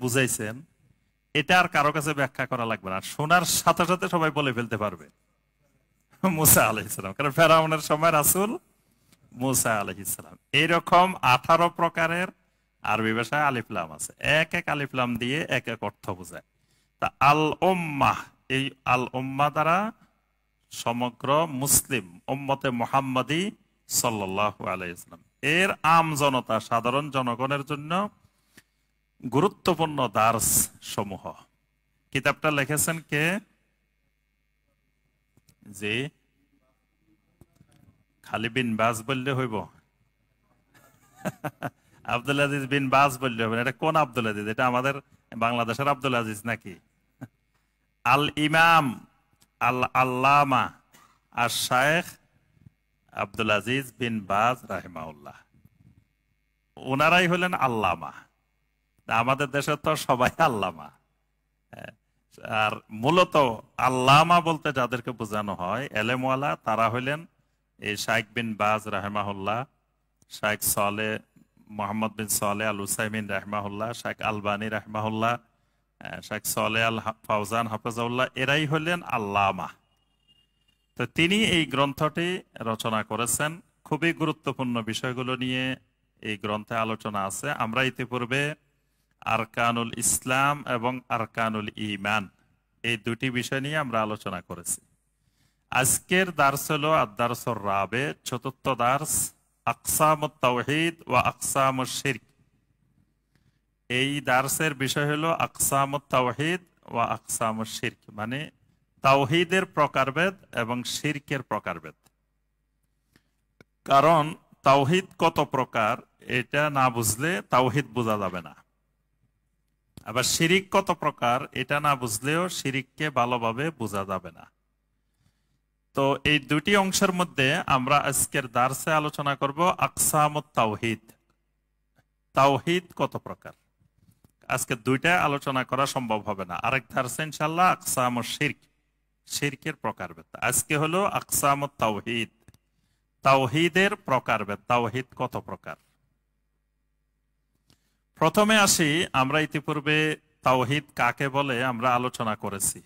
বুঝাইছেন, এটা আর কারো কাছে ব্যাখ্যা করা লাগবে না, শোনার সাথে সাথে সবাই বলে ফেলতে পারবে মুসা আলাইহিস সালাম, কারণ ফেরাউনের সময় রাসূল মুসা আলাইহিস সালাম। এইরকম 18 প্রকারের আরবি ভাষায় আলিফ লাম আছে, এক এক আলিফ লাম দিয়ে এক এক অর্থ বোঝায়। তা আল উম্মাহ, এই আল উম্মাহ দ্বারা সমগ্র মুসলিম উম্মতে মুহাম্মাদি সাল্লাল্লাহু আলাইহি ওয়াসাল্লাম, এর আম জনতা সাধারণ জনগণের জন্য গুরুত্বপূর্ণ দার্স সমূহ। কিতাবটা লিখেছেন কে? জি, খালি বিন বাজ বললে হইব? আব্দুল আজিজ বিন বাজ বললে হবে? এটা কোন আব্দুল আজিজ? এটা আমাদের বাংলাদেশের আব্দুল আজিজ নাকি? আল ইমাম আল আল্লামা আর শায়েখ আব্দুল আজিজ বিন বাজ রাহিমাহুল্লাহ, ওনারাই হলেন আল্লামা। আমাদের দেশে তো সবাই আল্লামা। আর মূলত আল্লামা বলতে যাদেরকে বোঝানো হয় এলেমওয়ালা, তারা হইলেন এই শাইখ বিন বাজ রাহিমাহুল্লাহ, শাইখ সালেহ মোহাম্মদ বিন সালেহ আল উসাইমিন রাহিমাহুল্লাহ, শাইখ আলবানী রাহিমাহুল্লাহ, শাইখ সালেহ আল ফাউজান হাফেজাউল্লাহ, এরাই হলেন আল্লামা। তো তিনি এই গ্রন্থটি রচনা করেছেন। খুবই গুরুত্বপূর্ণ বিষয়গুলো নিয়ে এই গ্রন্থে আলোচনা আছে। আমরা ইতিপূর্বে আরকানুল ইসলাম এবং আরকানুল ঈমান, এই দুটি বিষয় নিয়ে আমরা আলোচনা করেছি। আজকের দার্স হলো আদ-দারসুর রাবে, চতুর্থ দার্স, আকসামুত তাওহীদ ওয়া আকসামুশ শিরক। এই দার্সের বিষয় হলো আকসামুত তাওহীদ ওয়া আকসামুশ শিরক, মানে তাওহীদের প্রকারভেদ এবং শিরকের প্রকারভেদ। কারণ তাওহীদ কত প্রকার এটা না বুঝলে তাওহীদ বোঝা যাবে না, আবার শিরিক কত প্রকার এটা না বুঝলেও শিরিককে ভালোভাবে বোঝা যাবে না। তো এই দুটি অংশের মধ্যে আমরা আজকের দার্সে আলোচনা করব আকসামুত তাওহীদ, তাওহীদ কত প্রকার। আজকে দুইটা আলোচনা করা সম্ভব হবে না, আরেক দার্সে ইনশাআল্লাহ আকসামুশ শিরক, শিরকের প্রকারভেদ। আজকে হলো আকসামুত তাওহীদ, তাওহীদের প্রকারভেদ, তাওহীদ কত প্রকার। প্রথমে আসি, আমরা ইতিপূর্বে তাওহীদ কাকে বলে আমরা আলোচনা করেছি।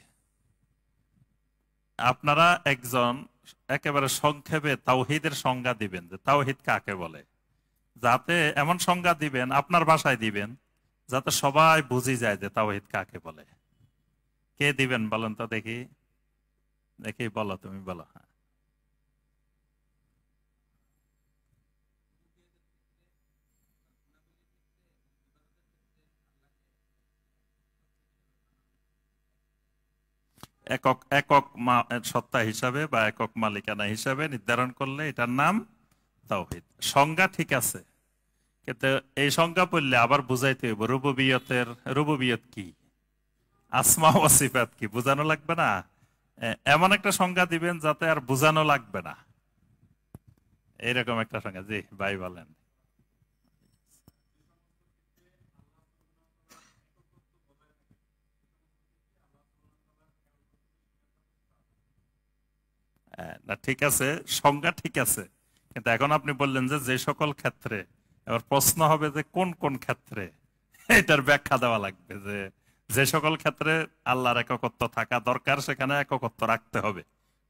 আপনারা একজন একেবারে সংক্ষেপে তাওহীদের সংজ্ঞা দিবেন যে তাওহীদ কাকে বলে, যাতে এমন সংজ্ঞা দিবেন আপনার ভাষায় দিবেন যাতে সবাই বুঝে যায় যে তাওহীদ কাকে বলে। কে দিবেন বলেন তো দেখি, দেখি বলো, তুমি বলো। হ্যাঁ, একক একক সত্তা হিসাবে বা একক মালিকানা হিসাবে নির্ধারণ করলে এটার নাম তাওহীদ। সংজ্ঞা ঠিক আছে, কিন্তু এই সংজ্ঞা পড়লে আবার বুঝাইতে হইব রুবুবিয়তের, রুবুবিয়ত কি, আসমা ওয়া সিফাত কি, বুঝানো লাগবে না। এমন একটা সংজ্ঞা দিবেন যাতে আর বুঝানো লাগবে না, এইরকম একটা সংজ্ঞা। জি ভাই বলেন। না ঠিক আছে, সংজ্ঞা ঠিক আছে, কিন্তু এখন আপনি বললেন যে যে সকল ক্ষেত্রে, এবার প্রশ্ন হবে যে কোন কোন ক্ষেত্রে, এটার ব্যাখ্যা দেওয়া লাগবে যে যে সকল ক্ষেত্রে আল্লাহর এককত্ব থাকা দরকার সেখানে এককত্ব রাখতে হবে,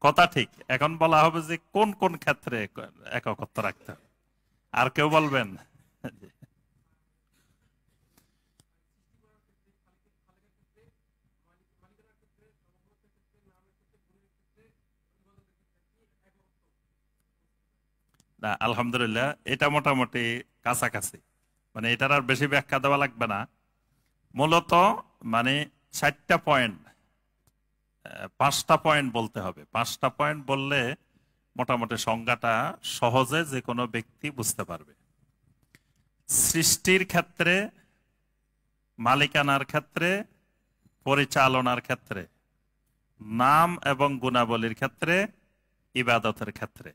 কথা ঠিক। এখন বলা হবে যে কোন কোন ক্ষেত্রে এককত্ব রাখতে হবে। আর কেউ বলবেন? না আলহামদুলিল্লাহ, এটা মোটামুটি কাছাকাছি, মানে এটার আর বেশি ব্যাখ্যা দেওয়া লাগবে না। মূলত মানে 4টা পয়েন্ট, 5টা পয়েন্ট বলতে হবে। 5টা পয়েন্ট বললে মোটামুটি সংজ্ঞাটা সহজে যে কোনো ব্যক্তি বুঝতে পারবে। সৃষ্টির ক্ষেত্রে, মালিকানার ক্ষেত্রে, পরিচালনার ক্ষেত্রে, নাম এবং গুণাবলীর ক্ষেত্রে, ইবাদতের ক্ষেত্রে,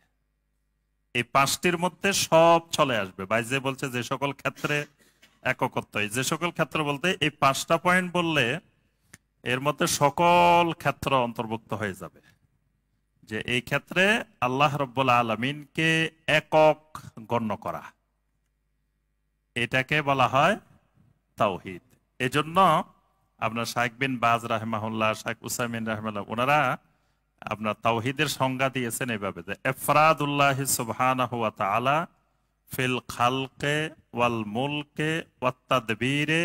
এই 5টির মধ্যে সব চলে আসবে। ভাই যে বলছে যে সকল ক্ষেত্রে এককত্ব, যে সকল ক্ষেত্র বলতে এই 5টা পয়েন্ট বললে এর মধ্যে সকল ক্ষেত্র অন্তর্ভুক্ত হয়ে যাবে। যে এই ক্ষেত্রে আল্লাহ রাব্বুল আলামিনকে একক গণ্য করা, এটাকে বলা হয় তাওহীদ। এজন্য আপনার শাইখ বিন বাজ রাহিমাহুল্লাহ, শাইখ উসাইমিন রাহিমাহুল্লাহ, ওনারা আপনার তাওহীদের সংজ্ঞা দিয়েছেন এভাবে যে ইফরাদুল্লাহি সুবহানাহু ওয়া তাআলা ফিল খালকে ওয়াল মুলকে ওয়াত তাদবীরে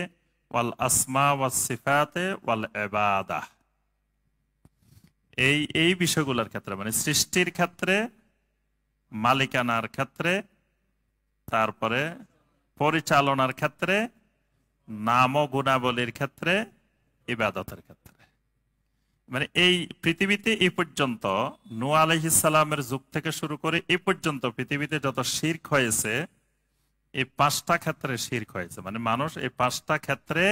ওয়াল আসমা ওয়াস সিফাতে ওয়াল ইবাদাহ। এই বিষয়গুলোর ক্ষেত্রে মানে সৃষ্টির ক্ষেত্রে, মালিকানার ক্ষেত্রে, তারপরে পরিচালনার ক্ষেত্রে, নাম ও গুণাবলীর ক্ষেত্রে, ইবাদতের ক্ষেত্রে। মানে এই পৃথিবীতে এই পর্যন্ত নূহ আলাইহিস সালামের যুগ থেকে শুরু করে এই পর্যন্ত পৃথিবীতে যত শিরক হয়েছে, এই 5টা ক্ষেত্রে শিরক হয়েছে। মানে মানুষ এই 5টা ক্ষেত্রে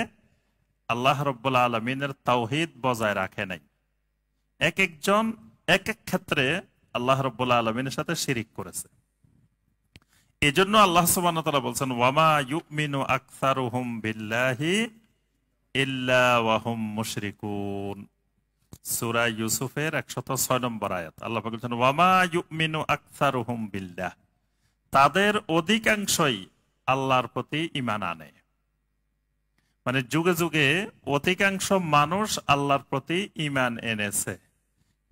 আল্লাহ রাব্বুল আলামিনের তাওহীদ বজায় রাখে নাই। এক একজন এক এক ক্ষেত্রে আল্লাহ রাব্বুল আলামিনের সাথে শিরিক করেছে। এজন্য আল্লাহ সুবহানাহু ওয়া তাআলা বলছেন ওয়ামা ইউমিনু আকসারুহুম বিল্লাহি ইল্লা ওয়া হুম মুশরিকুন। সূরা ইউসুফের 106 নম্বর আয়াত। আল্লাহ পাক বলেছেন ওয়ামা ইউমিনু আকসারুহুম বিল্লাহ, তাদের অধিকাংশই আল্লাহর প্রতি ঈমান আনে। মানে যুগে যুগে অধিকাংশ মানুষ আল্লাহর প্রতি ঈমান এনেছে,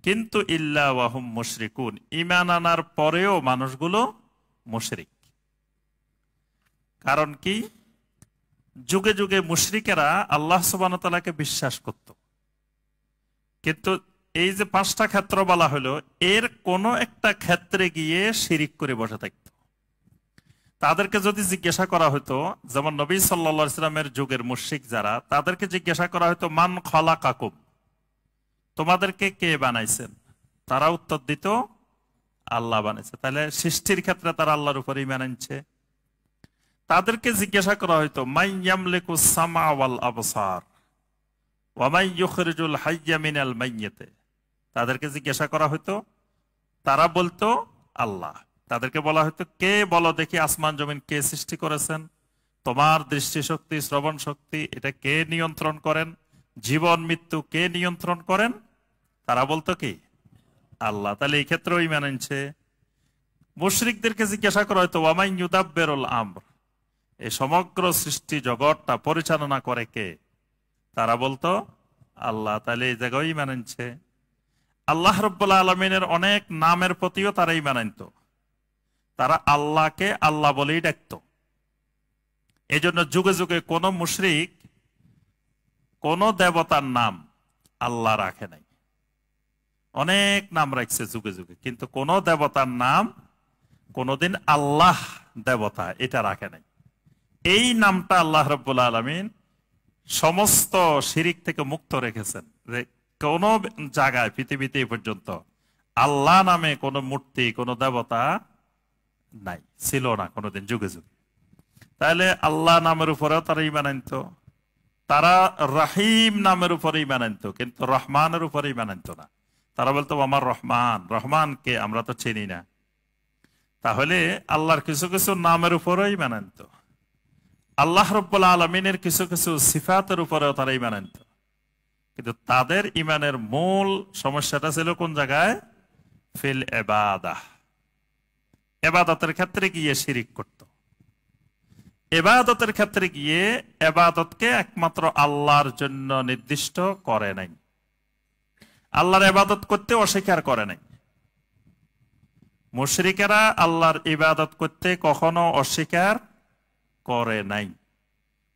কিন্তু ইল্লা ওয়া হুম মুশরিকুন, ঈমান আনার পরেও মানুষগুলো মুশরিক। কারণ কি? যুগে যুগে মুশরিকেরা আল্লাহ সুবহানাহু ওয়া তাআলাকে বিশ্বাস করত, কিন্তু এই যে 5টা ক্ষেত্র বলা হলো, এর কোন একটা ক্ষেত্রে গিয়ে শিরিক করে বসে থাকত। তাদেরকে যদি জিজ্ঞাসা করা হতো, যেমন নবী সাল্লাল্লাহু আলাইহি ওয়াসাল্লামের যুগের মুশরিক যারা, তাদেরকে জিজ্ঞাসা করা হতো মান খালাকাকুম, তোমাদেরকে কে বানাইছেন? তারা উত্তর দিত আল্লাহ বানাইছে। তাহলে সৃষ্টির ক্ষেত্রে তারা আল্লাহর উপর ঈমান আনছে। তাদেরকে জিজ্ঞাসা করা হয়তো মাই ইয়ামলিকুস সামা ওয়াল আবসার ওয়া মাই ইউখরিজুল হাইয়্যা মিনাল মাইয়্যিত, তাদেরকে জিজ্ঞাসা করা হতো, তারা বলতো আল্লাহ। তাদেরকে বলা হতো কে বলো দেখি আসমান জমিন কে সৃষ্টি করেছেন? তোমার দৃষ্টিশক্তি, শ্রবণ শক্তি এটা কে নিয়ন্ত্রণ করেন? জীবন মৃত্যু কে নিয়ন্ত্রণ করেন? তারা বলতো কি আল্লাহ। তাহলে এই ক্ষেত্রেও ঈমান আনছে। মুশরিকদেরকে জিজ্ঞাসা করা হয়তো ওয়া মাই ইউদাব্বিরুল আমর, এই সমগ্র সৃষ্টি জগৎটা পরিচালনা করে কে? তারা বলতো আল্লাহ। তাহলে এই জায়গায় ঈমান আনছে। আল্লাহ রাব্বুল আলামিনের অনেক নামের প্রতিও তারা ঈমান আনতো। তারা আল্লাহকে আল্লাহ বলেই ডাকতো। এই জন্য যুগে যুগে কোন মুশরিক কোন দেবতার নাম আল্লাহ রাখে নাই। অনেক নাম রাখছে যুগে যুগে, কিন্তু কোন দেবতার নাম কোনদিন আল্লাহ দেবতা এটা রাখে নাই। এই নামটা আল্লাহ রাব্বুল আলামিন সমস্ত শিরিক থেকে মুক্ত রেখেছেন। যে কোন জায়গায় পৃথিবীতে এই পর্যন্ত আল্লাহ নামে কোন মূর্তি, কোন দেবতা নাই, ছিল না কোনোদিন যুগে যুগে। তাহলে আল্লাহ নামের উপরেও তারা ঈমান আনতো। তারা রাহিম নামের উপরে ঈমান আনতো, কিন্তু রহমানের উপরে ঈমান আনতো না। তারা বলতো আমার রহমান, রহমানকে আমরা তো চিনি না। তাহলে আল্লাহর কিছু কিছু নামের উপরেও ঈমান আনতো। আল্লাহ রাব্বুল আলামিনের কিছু কিছু সিফাতের উপরেও তারা ঈমান আনতো। কিন্তু তাদের ঈমানের মূল সমস্যাটা ছিল কোন জায়গায়? ফিল ইবাদাহ, ইবাদতের ক্ষেত্রে গিয়ে শিরিক করত। ইবাদতের ক্ষেত্রে গিয়ে ইবাদতকে একমাত্র আল্লাহর জন্য নির্দিষ্ট করে নাই, আল্লাহর ইবাদত করতে অস্বীকার করে নাই। মুশরিকেরা আল্লাহর ইবাদত করতে কখনো অস্বীকার করে নাই,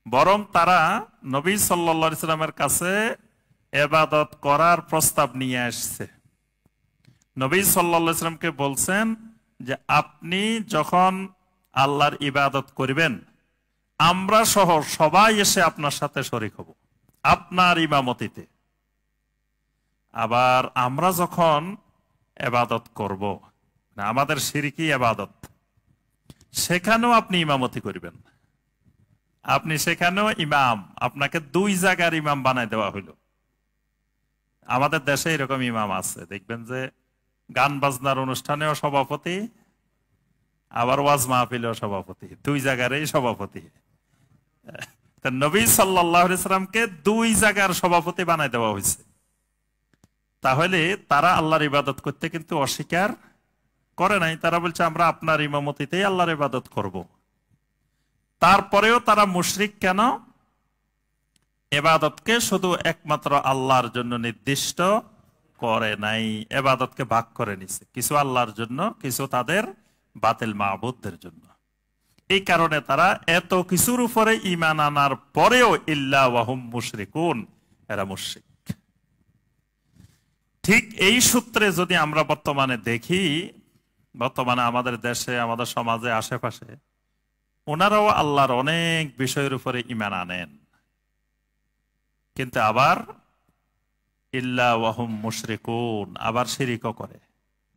বরং তারা নবী সাল্লাল্লাহু আলাইহি সাল্লামের কাছে ইবাদত করার প্রস্তাব নিয়ে আসছে। নবী সাল্লাল্লাহু আলাইহি সাল্লামকে বলছেন যে আপনি যখন আল্লাহর ইবাদত করবেন, আমরা সহ সবাই এসে আপনার সাথে শরীক হব আপনার ইমামতিতে। আবার আমরা যখন ইবাদত করব, আমাদের শিরকি ইবাদত, সেখানেও আপনি ইমামতি করবেন। আপনি সেখানেও ইমাম, আপনাকে 2 জায়গার ইমাম বানাই দেওয়া হইল। আমাদের দেশে এরকম ইমাম আছে, দেখবেন যে গান বাজনার অনুষ্ঠানেও সভাপতি, আবার ওয়াজ মাহফিলেও সভাপতি, 2 জায়গারই সভাপতি। নবী সাল্লাল্লাহু আলাইহি সাল্লামকে 2 জায়গার সভাপতি বানাই দেওয়া হয়েছে। তাহলে তারা আল্লাহর ইবাদত করতে কিন্তু অস্বীকার করে নাই। তারা বলছে আমরা আপনার ইমামতিতেই আল্লাহর ইবাদত করব। তারপরেও তারা মুশরিক কেন? ইবাদতকে শুধু একমাত্র আল্লাহর জন্য নির্দিষ্ট করে নাই, ইবাদতকে ভাগ করে নিছে, কিছু আল্লাহর জন্য, কিছু তাদের বাতিল মাবুদদের জন্য। এই কারণে তারা এত কিছুর উপরে ঈমান আনার পরেও ইল্লা ওয়াহুম মুশরিকুন, এরা মুশরিক। ঠিক এই সূত্রে যদি আমরা বর্তমানে দেখি, বর্তমানে আমাদের দেশে, আমাদের সমাজে, আশেপাশে ওনারাও আল্লাহর অনেক বিষয়ের উপরে ঈমান আনেন, কিন্তু আবার ইল্লা ওয়াহুম মুশরিকুন, আবার শিরিকও করে।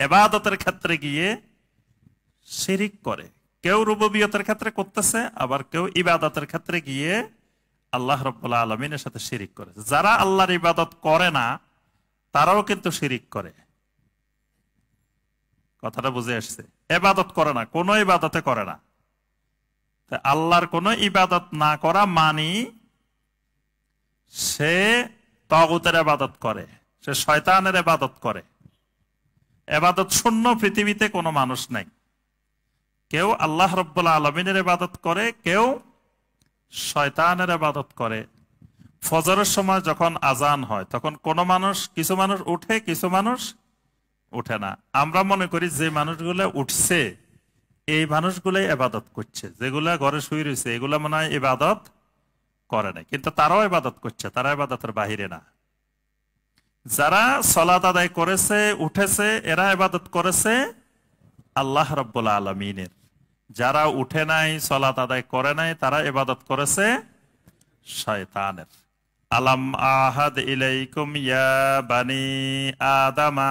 ইবাদতের ক্ষেত্রে গিয়ে শিরিক করে, কেউ রুবুবিয়তের ক্ষেত্রে করতেছে, আবার কেউ ইবাদতের ক্ষেত্রে গিয়ে আল্লাহ রাব্বুল আলামিনের সাথে শিরিক করে। যারা আল্লাহর ইবাদত করে না তারাও কিন্তু শিরিক করে। কথাটা বুঝে আসছে? ইবাদত করে না, কোনো ইবাদতে করে না। আল্লাহর কোনো ইবাদত না করা মানি সে তাগুতের ইবাদত করে, সে শয়তানের ইবাদত করে। ইবাদত শূন্য পৃথিবীতে কোনো মানুষ নাই। কেউ আল্লাহ রাব্বুল আলামিনের ইবাদত করে, কেউ শয়তানের ইবাদত করে। ফজরের সময় যখন আজান হয় তখন কিছু মানুষ উঠে, কিছু মানুষ উঠে না। আমরা মনে করি যে মানুষগুলো উঠছে এই মানুষগুলোই ইবাদত করছে, যেগুলা ঘরে শুয়ে রয়েছে এগুলা মনে হয় ইবাদত করে না, কিন্তু তারাও ইবাদত করছে, তারা ইবাদতের বাহিরে না। যারা সালাত আদায় করেছে, উঠেছে, এরা ইবাদত করেছে আল্লাহ রাব্বুল আলামিনের। যারা উঠে নাই, সালাত আদায় করে নাই, তারা ইবাদত করেছে শয়তানের। আলাম আহাদ ইলাইকুম ইয়া বানি আদামা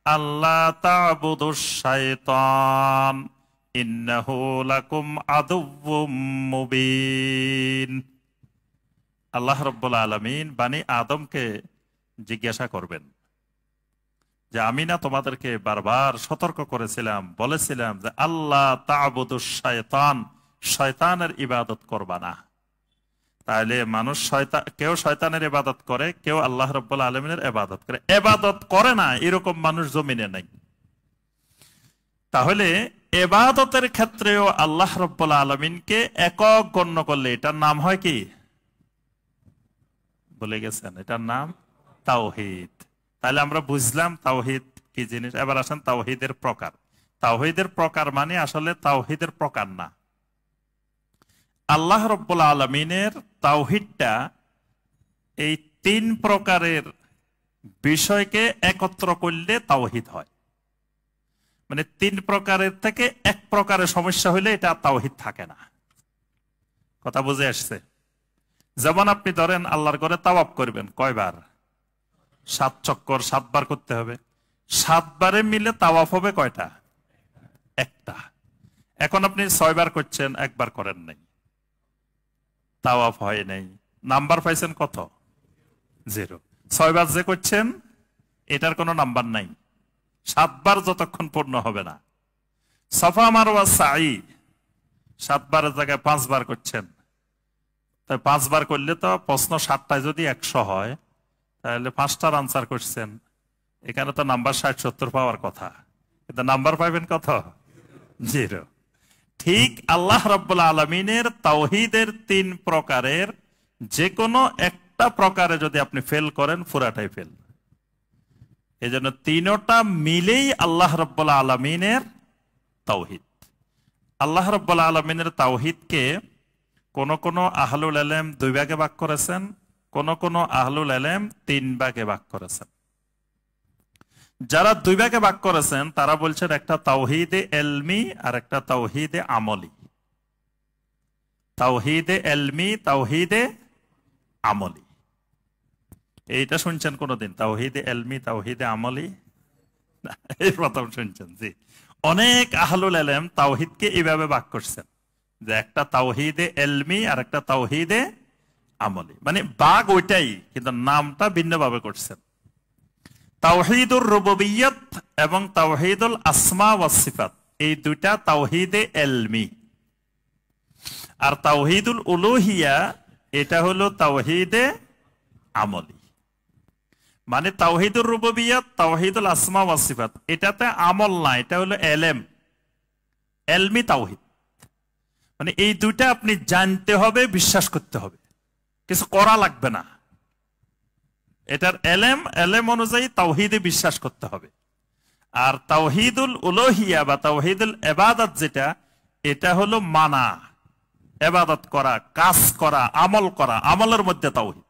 আল্লাহ তা'বুদুশ শাইতান ইন্নাহু লাকুম আদুউম মুবিন। আল্লাহ রাব্বুল আলামিন বানি আদমকে জিজ্ঞাসা করবেন যে আমি না তোমাদেরকে বারবার সতর্ক করেছিলাম, বলেছিলাম যে আল্লাহ তা'বুদুশ শাইতান, শয়তানের ইবাদত করবা না। তাহলে মানুষ কেউ শয়তানের ইবাদত করে, কেউ আল্লাহ রাব্বুল আলামিনের ইবাদত করে। ইবাদত করে না এরকম মানুষ জমিনে নাই। তাহলে ইবাদতের ক্ষেত্রেও আল্লাহ রাব্বুল আলামিনকে একক গণ্য করলে এটার নাম হয় কি? বলে গেছেন, এটার নাম তাওহীদ। তাহলে আমরা বুঝলাম তাওহীদ কি জিনিস। এবার আসেন তাওহীদের প্রকার। তাওহীদের প্রকার মানে আসলে তাওহীদের প্রকার না। আল্লাহ রাব্বুল আলামিনের তাওহীদটা এই তিন প্রকারের বিষয়কে একত্র করলে তাওহীদ হয়। মানে তিন প্রকারের থেকে এক প্রকারের সমস্যা হইলে এটা তাওহীদ থাকে না। কথা বুঝে আসছে? যেমন আপনি ধরেন আল্লাহর ঘরে তাওয়াফ করবেন, কয়বার? 7 চক্কর, 7 বার করতে হবে। 7 বারে মিলে তাওয়াফ হবে কয়টা? একটা। এখন আপনি 6 বার করছেন, একবার করেন নাই, তাওয়াফ হয় নাই, নাম্বার পাইছেন কত? 0। 6 বার যে করছেন এটার কোনো নাম্বার নাই, 7 বার যতক্ষণ পূর্ণ হবে না। সাফা মারওয়া সাই 7 বারের জায়গায় 5 বার করছেন, তাই 5 বার করলে তো প্রশ্ন 7টায় যদি 100 হয় তাহলে 5টার আনসার করছেন, এখানে তো নাম্বার 60-70 পাওয়ার কথা, কিন্তু নাম্বার পাইবেন কত? 0। ঠিক আল্লাহ রাব্বুল আলামিনের তাওহীদের 3 প্রকারের যে কোনো একটা প্রকারে যদি আপনি ফেল করেন পুরাটাই ফেল। এজন্য তিনটা মিলেই আল্লাহ রাব্বুল আলামিনের তাওহীদ। আল্লাহ রাব্বুল আলামিনের তাওহীদকে কোন আহলুল ইলম 2 ভাগে ভাগ করেছেন, কোন আহলুল ইলম 3 ভাগে ভাগ করেছেন। যারা 2 ভাগে ভাগ করেছেন তারা বলছেন একটা তাওহীদে ইলমি আর একটা তাওহীদে আমলি। তাওহীদে ইলমি, তাওহীদে আমলি, এইটা শুনছেন কোনদিন? তাওহীদে ইলমি, তাওহীদে আমলি এই প্রথম শুনছেন? জি। অনেক আহলুল ইলম তাওহীদকে এইভাবে ভাগ করছেন যে একটা তাওহীদে ইলমি আর একটা তাওহীদে আমলি, মানে ভাগ ওইটাই কিন্তু নামটা ভিন্নভাবে করছেন। তাওহীদুর রুবুবিয়্যাত এবং তাওহীদুল আসমা ওয়াস সিফাত, এই দুইটা তাওহীদে ইলমি। আর তাওহীদুল উলুহিয়া এটা হলো তাওহীদে আমলি। মানে তাওহীদুর রুবুবিয়্যাত, তাওহীদুল আসমা ওয়াস সিফাত, এটাতে আমল না, এটা হলো ইলম, ইলমি তাওহীদ। মানে এই দুইটা আপনি জানতে হবে, বিশ্বাস করতে হবে। কিছু করা লাগবে না। এটার এলেম অনুযায়ী তাওহীদে বিশ্বাস করতে হবে। আর তাওহীদুল উলুহিয়া বা তাওহীদুল ইবাদত যেটা, এটা হলো মানা, ইবাদত করা, কাজ করা, আমল করা, আমলের মধ্যে তাওহীদ।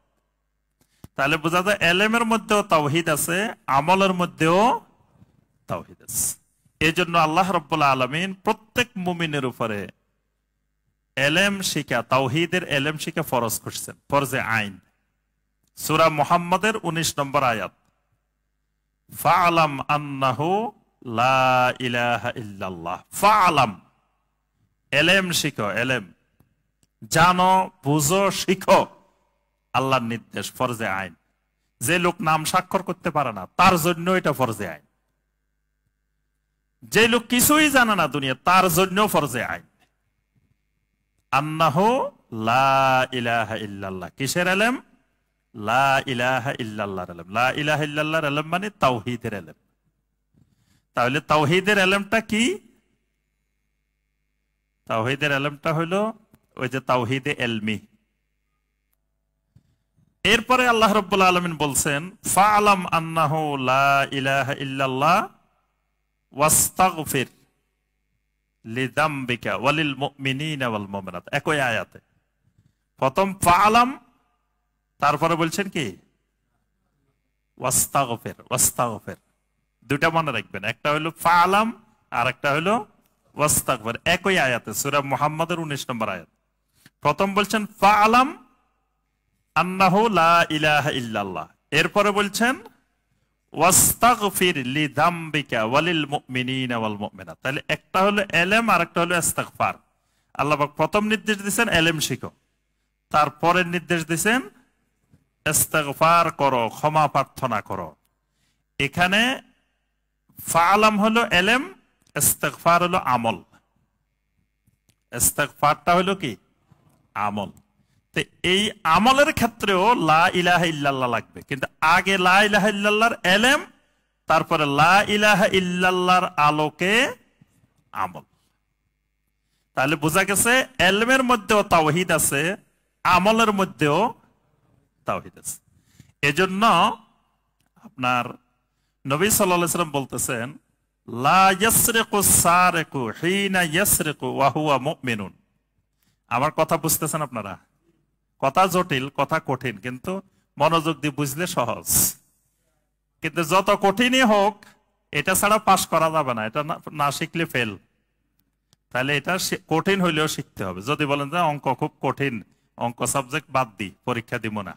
তাহলে বোঝা যায় এলেমের মধ্যেও তাওহীদ আছে, আমলের মধ্যেও তাওহীদ আছে। এই জন্য আল্লাহ রাব্বুল আলামিন প্রত্যেক মুমিনের উপরে এলেম শিখা, তাওহীদের এলেম শিখা ফরজ করছেন, ফরজে আইন। সূরা মুহাম্মাদের 19 নম্বর আয়াত, ফাআলাম আন্নাহু লা ইলাহা ইল্লাল্লাহ। ফাআলাম, এলেম শিখো, এলেম জানো, বুঝো, শিখো, আল্লাহর নির্দেশ, ফরজে আইন। যে লোক নাম স্বাক্ষর করতে পারে না তার জন্য এটা ফরজে আইন। যে লোক কিছুই জানে না দুনিয়া, তার জন্য ফরজে আইন। আন্নাহু লা ইলাহা ইল্লাল্লাহ, কিসের এলেম? লা ইলাহা ইল্লাল্লাহর এলেম। লা ইলাহা ইল্লাল্লাহর এলেম মানে তাওহীদের এলেম। তাহলে তাওহীদের এলেমটা কি? তাওহীদের এলেমটা হলো ওই যে তাওহীদে এলমি। এরপরে আল্লাহ রাব্বুল আলামিন বলছেন, ফাআলাম আন্নাহু লা ইলাহা ইল্লাল্লাহ ওয়াস্তাগফির লিযামবিকা ওয়ালিল মুমিনিনা ওয়াল মুমিনাত। একই আয়াতে প্রথম ফাআলাম, তারপরে বলছেন কি ওয়াস্তাগফির। ওয়াস্তাগফির দুইটা মনে রাখবেন, একটা হলো ফাআলাম আর একটা হলো ওয়াস্তাগফির। একই আয়াতে সূরা মুহাম্মাদের 19 নম্বর আয়াত। প্রথম বলছেন ফাআলাম আন্নাহু লা ইলাহা ইল্লাল্লাহ, এরপরে বলছেন ওয়াস্তাগফির লিযামবিকা ওয়ালিল মুমিনিনা ওয়াল মুমিনাত। তাহলে একটা হলো এলেম আর একটা হলো ইস্তিগফার। আল্লাহ পাক প্রথম নির্দেশ দিয়েছেন এলেম শিখো, তারপরের নির্দেশ দিয়েছেন ইস্তিগফার করো, ক্ষমা প্রার্থনা করো। এখানে ফাআলাম হলো এলেম, ইস্তিগফার হলো আমল। ইস্তিগফারটা হলো কি? আমল। তো এই আমলের ক্ষেত্রেও লা ইলাহা ইল্লাল্লাহ লাগবে, কিন্তু আগে লা ইলাহা ইল্লাল্লাহর এলেম, তারপরে লা ইলাহা ইল্লাল্লাহর আলোকে আমল। তাহলে বোঝা গেছে এলমের মধ্যেও তাওহীদ আছে, আমলের মধ্যেও তাওহীদ আছে। এজন্য আপনার নবী সাল্লাল্লাহু আলাইহি ওয়াসাল্লাম বলতেছেন, লা ইয়াসরিকু সারিকু হিনা ইয়াসরিকু ওয়া হুয়া মুমিনুন। আমার কথা বুঝতেছেন আপনারা? কথা জটিল, কথা কঠিন, কিন্তু মনোযোগ দিয়ে বুঝলে সহজ। কিন্তু যত কঠিনই হোক, এটা ছাড়া পাস করা যাবে না, এটা না শিখলে ফেল। তাহলে এটা কঠিন হইলেও শিখতে হবে। যদি বলেন যে অঙ্ক খুব কঠিন, অঙ্ক সাবজেক্ট বাদ দিই, পরীক্ষা দিব না,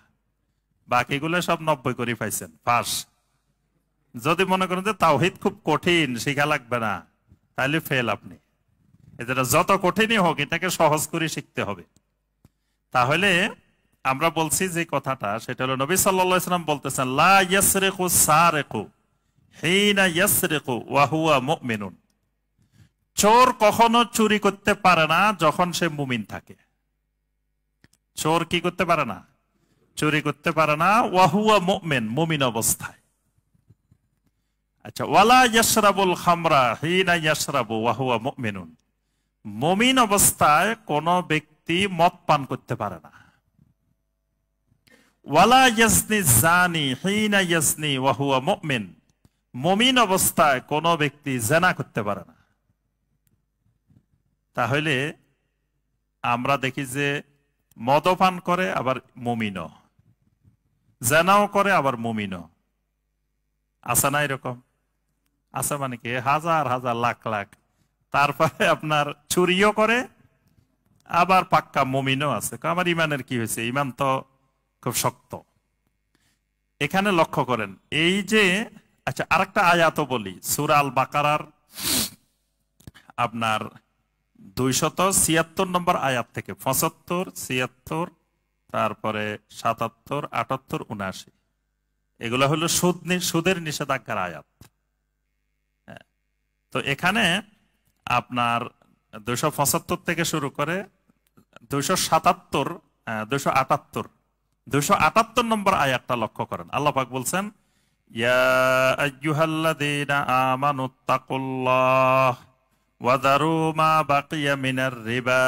বাকিগুলো সব 90 করে পাইছেন, পাস। যদি মনে করেন যে তাওহীদ খুব কঠিন, শিখা লাগবে না, তাহলে ফেল আপনি। এটা যত কঠিনই হোক, এটাকে সহজ করে শিখতে হবে। তাহলে আমরা বলছি যে কথাটা, সেটা হলো নবী সাল্লাল্লাহু আলাইহি ওয়াসাল্লাম বলতেছেন, লা ইয়াসরিকু সারিকু হিনা ইয়াসরিকু ওয়া হুয়া মুমিনুন। চোর কখনো চুরি করতে পারে না যখন সে মুমিন থাকে। চোর কি করতে পারে না? চুরি করতে পারে না ওয়া হুয়া মুমিন, মুমিন অবস্থায়। আচ্ছা, ওয়ালা ইয়াশরাবুল খামরা হিনা ইয়াশরাবু ওয়া হুয়া মুমিনুন। মুমিন অবস্থায় কোন ব্যক্তি মদ পান করতে পারে না। ওয়ালা ইয়াজনি জানি হিনা ইয়াজনি ওয়া হুয়া মুমিন। মুমিন অবস্থায় কোন ব্যক্তি জিনা করতে পারে না। তাহলে আমরা দেখি যে মদপান করে আবার মুমিনও, জিনাও করে আবার মুমিনও। আছে না এরকম? আছে মানে কি হাজার হাজার লাখ লাখ। তারপরে আপনার চুরিও করে, আবার পাক্কা মুমিনও আছে। আমার ইমানের কি হয়েছে? ইমান তো খুব শক্ত। এখানে লক্ষ্য করেন এই যে, আচ্ছা আরেকটা আয়াতও বলি, সূরা আল বাকারার আপনার 276 নম্বর আয়াত থেকে 75, 76, তারপরে 77, 78, 79, এগুলো হলো সুদের নিষেধাজ্ঞার আয়াত। তো এখানে আপনার 275 থেকে শুরু করে 277, 278, 278 নম্বর আয়াতটা লক্ষ্য করেন। আল্লাহ পাক বলছেন, ইয়া আইয়ুহাল্লাযীনা আমানুত্তাকুল্লাহ ওয়াদারু মা বাকিয়া মিনার রিবা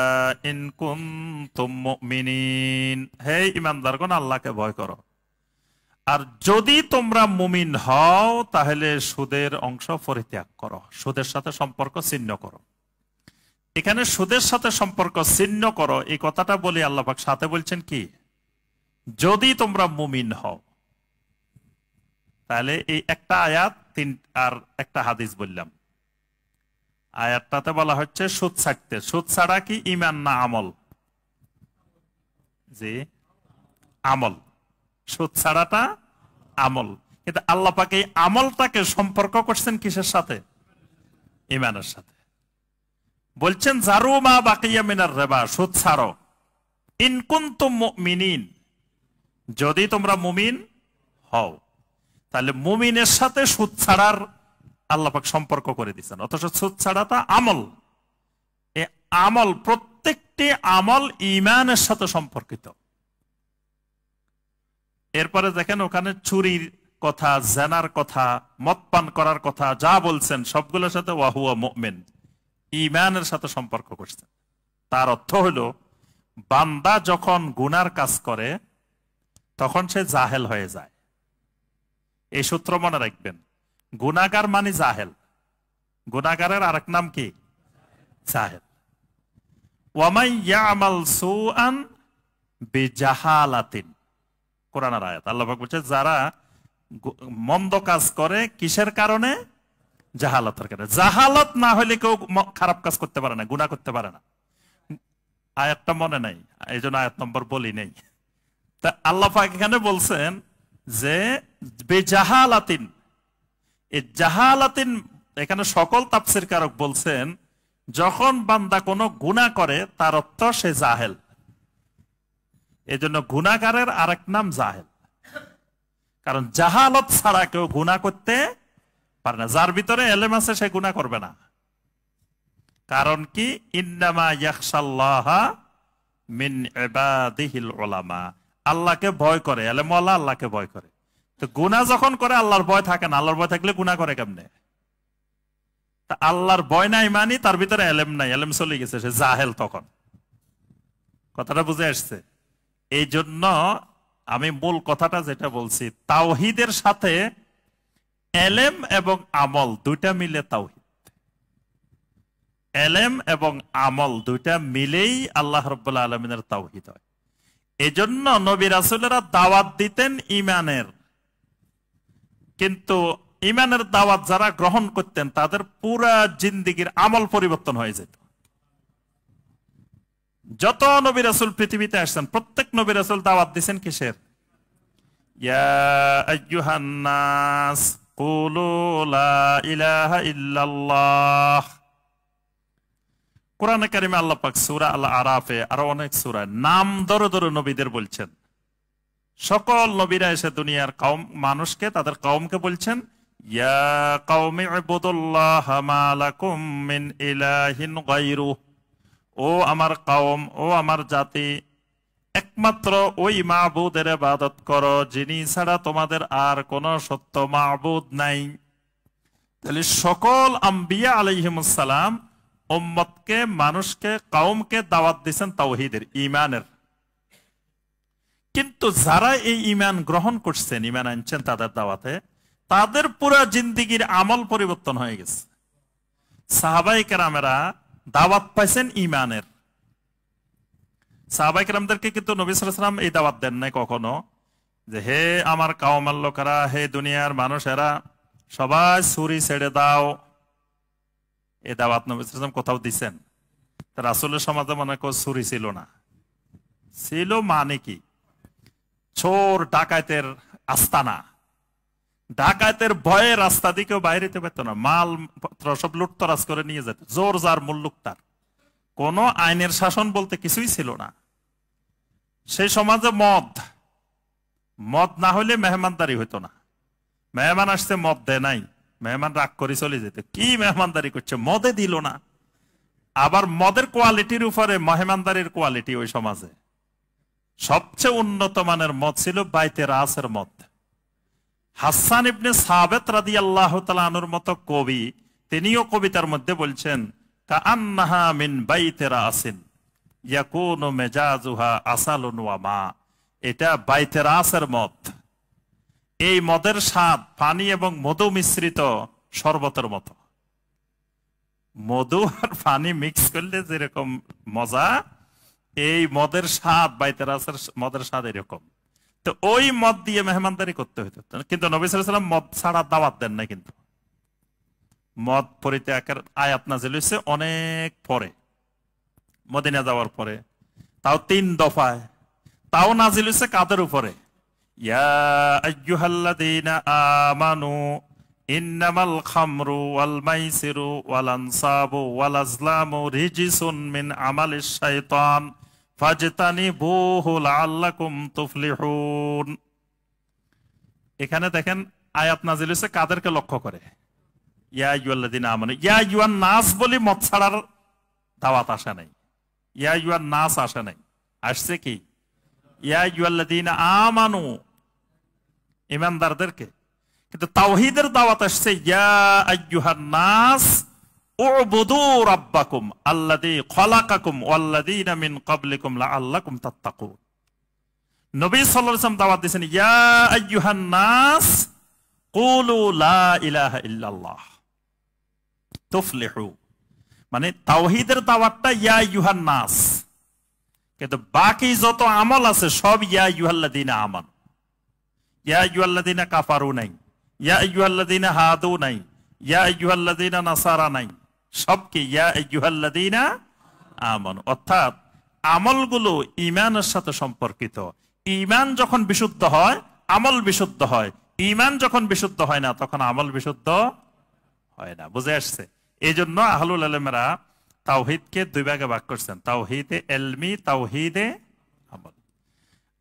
ইন কুনতুম মুমিনিন, হে ঈমানদারগণ আল্লাহকে ভয় করো, আর যদি তোমরা মুমিন হও তাহলে সুদের অংশ পরিত্যাগ করো, সুদের সাথে সম্পর্ক ছিন্ন করো। এখানে সুদের সাথে সম্পর্ক ছিন্ন করো এই কথাটা বলি আল্লাহ পাক সাথে বলছেন কি, যদি তোমরা মুমিন হও। তাহলে এই একটা আয়াত আর একটা হাদিস বললাম। আয়াতটাতে বলা হচ্ছে সুদ ছাড়তে। সুদ ছাড়া কি ঈমান না আমল? জি, আমল। সুদ ছাড়াটা আমল, কিন্তু আল্লাহ পাক এই আমলটাকে সম্পর্ক করছেন কিসের সাথে? ঈমানের সাথে। বলছেন জারু মা বাকিয়া মিনার রিবা, সুদ ছাড়ো, ইন কুনতুম মুমিনিন, যদি তোমরা মুমিন হও। তাহলে মুমিনের সাথে সুদ ছাড়ার আল্লাহ পাক সম্পর্ক করে দিচ্ছেন, অথচ সুদ ছাড়াটা আমল। এই আমল, প্রত্যেকটি আমল ঈমানের সাথে সম্পর্কিত। এরপরে দেখেন ওখানে চুরির কথা, জেনার কথা, মদ পান করার কথা যা বলছেন সবগুলোর সাথে ওয়াহুয়া মুমিন, ঈমানের সাথে সম্পর্ক করছেন। তার অর্থ হলো বান্দা যখন গুনার কাজ করে তখন সে জাহেল হয়ে যায়। এই সূত্র মনে রাখবেন, গুনাহগার মানে জাহেল, গুনাহগারের আরেক নাম কি? জাহেল। ওয়ামাই ইয়ামাল সুআন বিজাহালাতিন, কোরআনের আয়াত। আল্লাহ পাক বলছে যারা মন্দ কাজ করে কিসের কারণে? জাহালাতের কারণে। জাহালত না হলে কেউ খারাপ কাজ করতে পারে না, গুনাহ করতে পারে না। আয়াতটা মনে নাই, এই জন্য আয়াত নম্বর বলি নেই। তা আল্লাহ পাক এখানে বলছেন যে বেজাহালাতিন, এই জাহালাতিন এখানে সকল তাফসীর কারক বলছেন যখন বান্দা কোনো গুনাহ করে তার অর্থ সে জাহেল। এই জন্য গুনাহগারের আরেক নাম জাহেল, কারণ জাহালত ছাড়া কেউ গুনাহ করতে পারে না। যার ভিতরে এলেম আছে সে গুনাহ করবে না। কারণ কি? ইন্নামা ইয়াখশাল্লাহা মিন ইবাদিহিল উলামা, আল্লাহকে ভয় করে এলেমওয়ালা, আল্লাহকে ভয় করে। তো গুনাহ যখন করে আল্লাহর ভয় থাকে না, আল্লাহর ভয় থাকলে গুনাহ করে কেমনে? তা আল্লাহর ভয় নাই মানে তার ভিতরে এলেম নাই, এলেম চলে গেছে, সে জাহেল তখন। কথাটা বুঝে আসছে? এই জন্য আমি মূল কথাটা যেটা বলছি, তাওহীদের সাথে এলেম এবং আমল দুইটা মিলে তাওহীদ। এলেম এবং আমল দুইটা মিলেই আল্লাহ রাব্বুল আলামিনের তাওহীদ হয়। এজন্য নবী রাসূলেরা দাওয়াত দিতেন ঈমানের, কিন্তু ঈমানের দাওয়াত যারা গ্রহণ করতেন তাদের পুরা জিন্দেগীর আমল পরিবর্তন হয়ে যেত। যত নবী রাসূল পৃথিবীতে আসছেন প্রত্যেক নবী রাসূল দাওয়াত দিয়েছেন কিসের? ইয়া আইয়ুহান নাস কুলু লা ইলাহা ইল্লাল্লাহ। কোরআনে কারিমে আল্লাহ পাক সূরা আল আরাফে আরো অনেক সূরায় নাম ধরে ধরে নবীদের বলছেন। সকল নবীরা এসে দুনিয়ার কওম মানুষকে, তাদের কওমকে বলছেন ইয়া কওমি ইবুদুল্লাহ মা লাকুম মিন ইলাহিন গায়রু, ও আমার কওম, ও আমার জাতি, একমাত্র ওই মাবুদের ইবাদত করো যিনি ছাড়া তোমাদের আর কোন সত্য মাবুদ নাই। তাহলে সকল আম্বিয়া আলাইহিমুস সালাম উম্মতকে, মানুষকে, কওমকে দাওয়াত দিয়েছেন তাওহীদের, ঈমানের। কিন্তু যারা এই ঈমান গ্রহণ করছেন, ঈমান আনছেন তাদের দাওয়াতে, তাদের পুরা জিন্দেগীর আমল পরিবর্তন হয়ে গেছে। সাহাবায়ে কেরামেরা দাওয়াত পাইছেন ঈমানের। সাহাবায়ে কেরামদেরকে কিন্তু নবী সাল্লাল্লাহু আলাইহি ওয়াসাল্লাম এই দাওয়াত দেন নাই কখনো যে হে আমার কওমের লোকেরা, হে দুনিয়ার মানুষেরা, সবাই চুরি ছেড়ে দাও। এই দাওয়াত নবী সাল্লাল্লাহু আলাইহি ওয়াসাল্লাম কোথাও দিছেন? রাসূলের সমাজে মনে কর চুরি ছিল না, ছিল মানে কি? চোর ডাকাতের আস্তানা, ডাকাতের ভয়ে রাস্তা দিকেও বাইরে যেতে পারত না, মাল পত্র সব লুটতরাজ করে নিয়ে যেত, জোর যার মুল্লুক তার। কোন আইনের শাসন বলতে কিছুই ছিল না সেই সমাজে। মদ না হলে মেহমানদারি হইতো না। মেহমান আসছে মদ দেয় নাই, মেহমান রাগ করে চলে যেত। কি মেহমানদারি করছে, মদে দিল না। আবার মদের কোয়ালিটির উপরে মেহমানদারির কোয়ালিটি ওই সমাজে সবচেয়ে উন্নত মানের মদ ছিল বাইতে রাসের মদ। হাসান ইবনে সাবিত রাদিয়াল্লাহু তাআলা আনহুর মতো কবি, তিনিও কবিতার মধ্যে বলছেন কাআন্নাহা মিন বাইতি রাসিন ইয়াকুনু মেজাজুহা আসালুন ওয়া মা। এটা বাইতে রাসের মদ। এই মদের স্বাদ পানি এবং মধু মিশ্রিত শরবতের মতো। মধু আর পানি মিক্স করলে যেরকম মজা, এই মদের স্বাদ বাইতে রাসের মদের স্বাদ এরকম। তো ওই মদ দিয়ে মেহমানদারি করতে হতো। কিন্তু নবী সাল্লাল্লাহু আলাইহি ওয়াসাল্লাম মদ ছাড়া দাওয়াত দেন না। কিন্তু মদ পরিত্যাগের আয়াত নাযিল হয়েছে অনেক পরে, মদিনা যাওয়ার পরে, তাও 3 দফায়। তাও নাযিল হয়েছে কাদের উপরে? ইয়া আইয়ুহাল্লাযীনা আমানু ইন্নামাল খামরু ওয়াল মাইসিরু ওয়াল আনসাবু ওয়াল আজলামু রিজসুন মিন আমালিশ শাইতান ফাজতানিবুহু লাআল্লাকুম তুফলিহুন। এখানে দেখেন আয়াত নাযিল হয়েছে কাদেরকে লক্ষ্য করে? ইয়া আইয়ুহাল্লাযীনা আমানু। ইয়া আইয়ুহান নাস বলি মদ ছাড়ার দাওয়াত আসে নাই। ইয়া আইয়ুহান নাস আসে নাই। আসছে কি? ইয়া আইয়ুহাল্লাযীনা আমানু, ঈমানদারদেরকে। কিন্তু তাওহীদের দাওয়াত আসছে ইয়া আইয়ুহান নাস উবুদু রাব্বাকুম আল্লাযী খলাকাকুম ওয়াল্লাযীনা মিন ক্বাবলিকুম লাআল্লাকুম তাত্তাকুন। নবী সাল্লাল্লাহু আলাইহি ওয়াসাল্লাম দাওয়াত দিয়েছেন ইয়া আইয়ুহান নাস কুলু লা ইলাহা ইল্লাল্লাহ তুফলিহু। মানে তাওহীদের দাওয়াতটা ইয়া আইয়ুহান নাস, কিন্তু বাকি যত আমল আছে সব ইয়া আইয়ুহাল্লাযীনা আমানু। ইয়া আইয়ুহাল্লাযীনা কাফারু নাই, ইয়া আইয়ুহাল্লাযীনা হাদু নাই, ইয়া আইয়ুহাল্লাযীনা নাসারা নাই, সব কি ইয়া আইয়ুহাল্লাযীনা আমানু। অর্থাৎ আমলগুলো ঈমানের সাথে সম্পর্কিত। ঈমান যখন বিশুদ্ধ হয় আমল বিশুদ্ধ হয়, ঈমান যখন বিশুদ্ধ হয় না তখন আমল বিশুদ্ধ হয় না। বুঝে আসছে? এই জন্য আহলুল ইলমেরা তাওহীদকে 2 ভাগে ভাগ করছেন, তাওহীদে ইলমি, তাওহীদে আমল।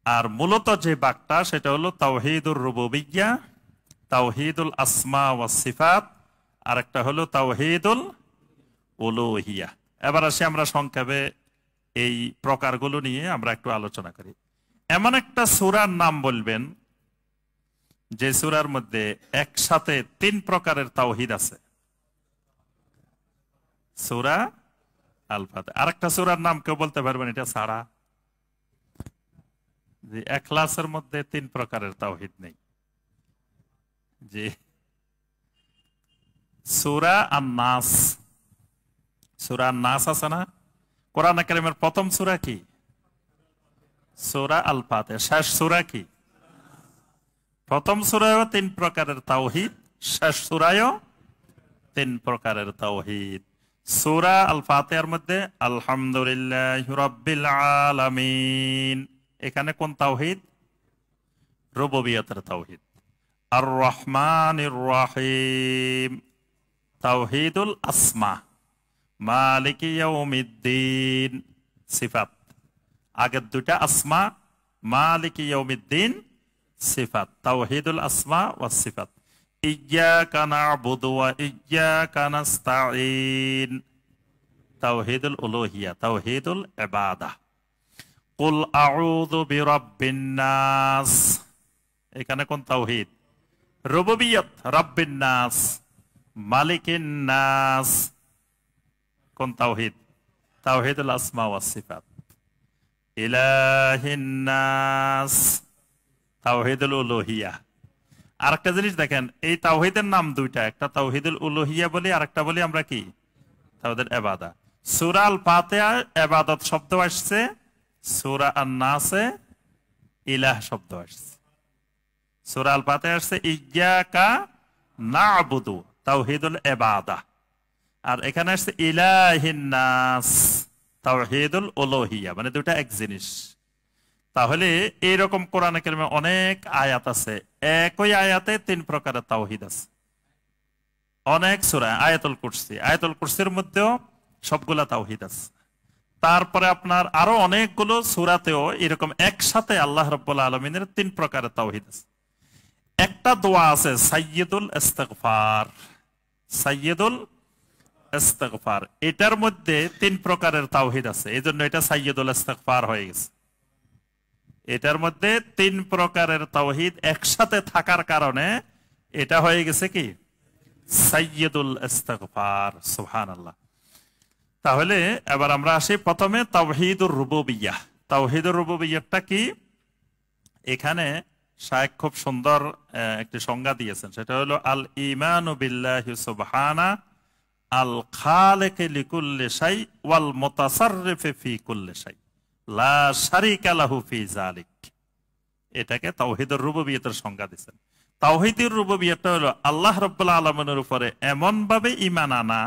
আর মূলত যে ভাগটা সেটা হলো তাওহীদুর রুবুবিয়্যা, তাওহীদুল আসমা ওয়াস সিফাত, আর একটা হলো তাওহীদুল উলুহিয়্যা। এবার আসি আমরা সংক্ষেপে এই প্রকারগুলো নিয়ে আমরা একটু আলোচনা করি। এমন একটা সূরার নাম বলবেন যে সূরার মধ্যে একসাথে 3 প্রকারের তাওহীদ আছে। সূরা আল ফাতিহা। আরেকটা সূরার নাম কেউ বলতে পারবেন এটা ছাড়া? যে ইখলাসের মধ্যে 3 প্রকারের তাওহীদ নেই। যে সূরা আন-নাস, সূরা আন-নাস আছে না? কোরআন কারীমের প্রথম সূরা কি? সূরা আল ফাতিহা। শেষ সূরা কি? প্রথম সূরায়ও 3 প্রকারের তাওহীদ, শেষ সূরায়ও 3 প্রকারের তাওহীদ। সূরা আল ফাতিহার মধ্যে আলহামদুলিল্লাহি রাব্বিল আলামিন, এখানে কোন তাওহীদ? রুবুবিয়তের তাওহীদ। আর রহমানির রহিম তাওহীদুল আসমা। মালিকি ইয়াউমিদ্দিন সিফাত। আগের 2টা আসমা, মালিকি ইয়াউমিদ্দিন সিফাত, তাওহীদুল আসমা ওয়াস সিফাত। ইয়্যাকা না'বুদু ওয়া ইয়্যাকা নাস্তাঈন তাওহীদুল উলুহিয়্যা, তাওহীদুল ইবাদাহ। কুল আউযু বিরাব্বিন নাস, এখানে কোন তাওহীদ? রুবুবিয়ত, রাব্বিন নাস, মালিকিন নাস, কোন তাওহীদ? তাওহীদুল আসমা ওয়াস সিফাত। ইলাহিন নাস, তাওহীদুল উলুহিয়্যা। আরেকটা জিনিস দেখেন, এই তাওহীদের নাম 2টা, একটা তাওহীদুল উলুহিয়্যা বলি, আরেকটা বলি আমরা কি? তাওহীদুল ইবাদাহ। সূরা আল ফাতিহা ইবাদত শব্দ আসছে, সূরা আন-নাসে ইলাহ শব্দ আসছে। সূরা আল ফাতিহা আসছে ইয়্যাকা না'বুদু, তাওহীদুল ইবাদাহ, আর এখানে আসছে ইলাহিন নাস, তাওহীদুল উলুহিয়্যা, মানে 2টা এক জিনিস। তাহলে এইরকম কোরআনে কারিমে অনেক আয়াত আছে, একই আয়াতে 3 প্রকারের তাওহীদ আছে। অনেক সূরা, আয়াতুল কুরসি, আয়াতুল কুরসির মধ্যেও সবগুলা তাওহীদ আছে। তারপরে আপনার আরো অনেকগুলো সূরাতেও এরকম একসাথে আল্লাহ রাব্বুল আলামিনের 3 প্রকারের তাওহীদ আছে। একটা দোয়া আছে সাইয়্যিদুল ইস্তিগফার, সাইয়্যিদুল ইস্তিগফার, এটার মধ্যে 3 প্রকারের তাওহীদ আছে, এজন্য এটা সাইয়্যিদুল ইস্তিগফার হয়ে গেছে। এটার মধ্যে 3 প্রকারের তাওহীদ একসাথে থাকার কারণে এটা হয়ে গেছে কি? সাইয়্যিদুল ইস্তিগফার। সুবহানাল্লাহ। তাহলে এবার আমরা আসি প্রথমে তাওহীদুর রুবুবিয়্যাহ। তাওহীদুর রুবুবিয়্যাহটা কি? এখানে শায়েখ খুব সুন্দর একটি সংজ্ঞা দিয়েছেন, সেটা হলো আল ঈমানু বিল্লাহি সুবহানা আল খালিক লিকুল্লি শাই ওয়াল মুতাসাররিফ ফি কুল্লি শাই লা শারীকা লাহু ফি যালিক। এটাকে তাওহীদুর রুবুবিয়্যাতের সংজ্ঞা দিয়েছেন। তাওহীদুর রুবুবিয়্যাহটা হলো আল্লাহ রাব্বুল আলামিনের উপরে এমন ভাবে ঈমান আনা,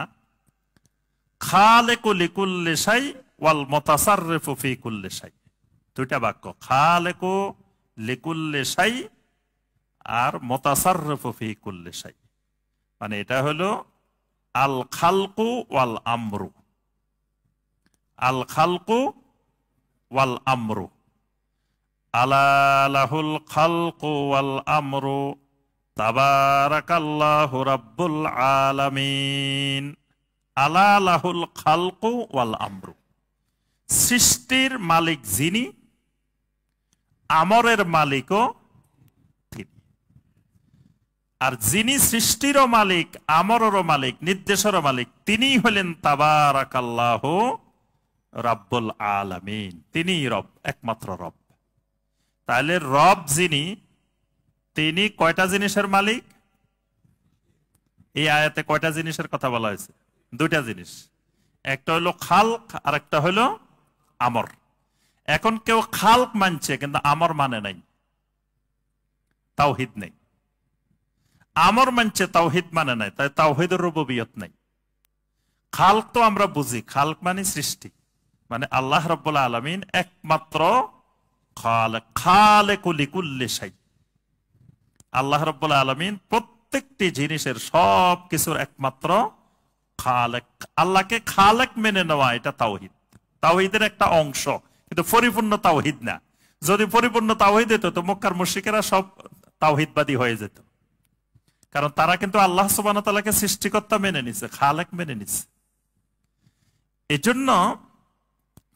খালিকু লিকুল্লি শাই ওয়াল মুতাসাররিফু ফি কুল্লি শাই। দুইটা বাক্য, খালিকু লিকুল্লি শাই আর মুতাসাররিফু ফি কুল্লি শাই। মানে এটা হলো আল খালকু ওয়াল আমরু, আল খালকু ওয়াল আমরু, আলা লাহুল খালকু ওয়াল আমরু তাবারাকাল্লাহু রাব্বুল আলামিন। আলা লাহুল খালকু ওয়াল আমরু, সৃষ্টির মালিক যিনি, আমরের মালিকও তিনি। আর যিনি সৃষ্টিরও মালিক, আমরেরও মালিক, নির্দেশেরও মালিক, তিনি হলেন তাবারাকাল্লাহু রাব্বুল আলামিন। তিনি রব, একমাত্র রব। তাহলে রব যিনি, তিনি কয়টা জিনিসের মালিক? এই আয়াতে কয়টা জিনিসের কথা বলা হয়েছে? দুইটা জিনিস, একটা হলো খালক আর একটা হলো আমর। এখন কেউ খালক মানছে কিন্তু আমর মানে নাই, তাওহীদ নেই। আমর মানছে, তাওহীদ মানে নাই, তাই তাওহীদুর রুবুবিয়্যাত নাই। খালক তো আমরা বুঝি, খালক মানে সৃষ্টি, মানে আল্লাহ রাব্বুল আলামিন একমাত্র খালেক, খালেকু লিকুল্লি শাই। আল্লাহ রাব্বুল আলামিন প্রত্যেকটি জিনিসের, সব কিছুর একমাত্র খালেক। আল্লাহকে খালেক মেনে নেওয়া, এটা তাওহীদ, তাওহীদের একটা অংশ, কিন্তু পরিপূর্ণ তাওহীদ না। যদি পরিপূর্ণ তাওহীদ হতো তো মক্কার মুশরিকেরা সব তাওহীদবাদী হয়ে যেত, কারণ তারা কিন্তু আল্লাহ সুবহানাহু ওয়া তাআলাকে সৃষ্টিকর্তা মেনে নিছে, খালেক মেনে নিছে। এজন্য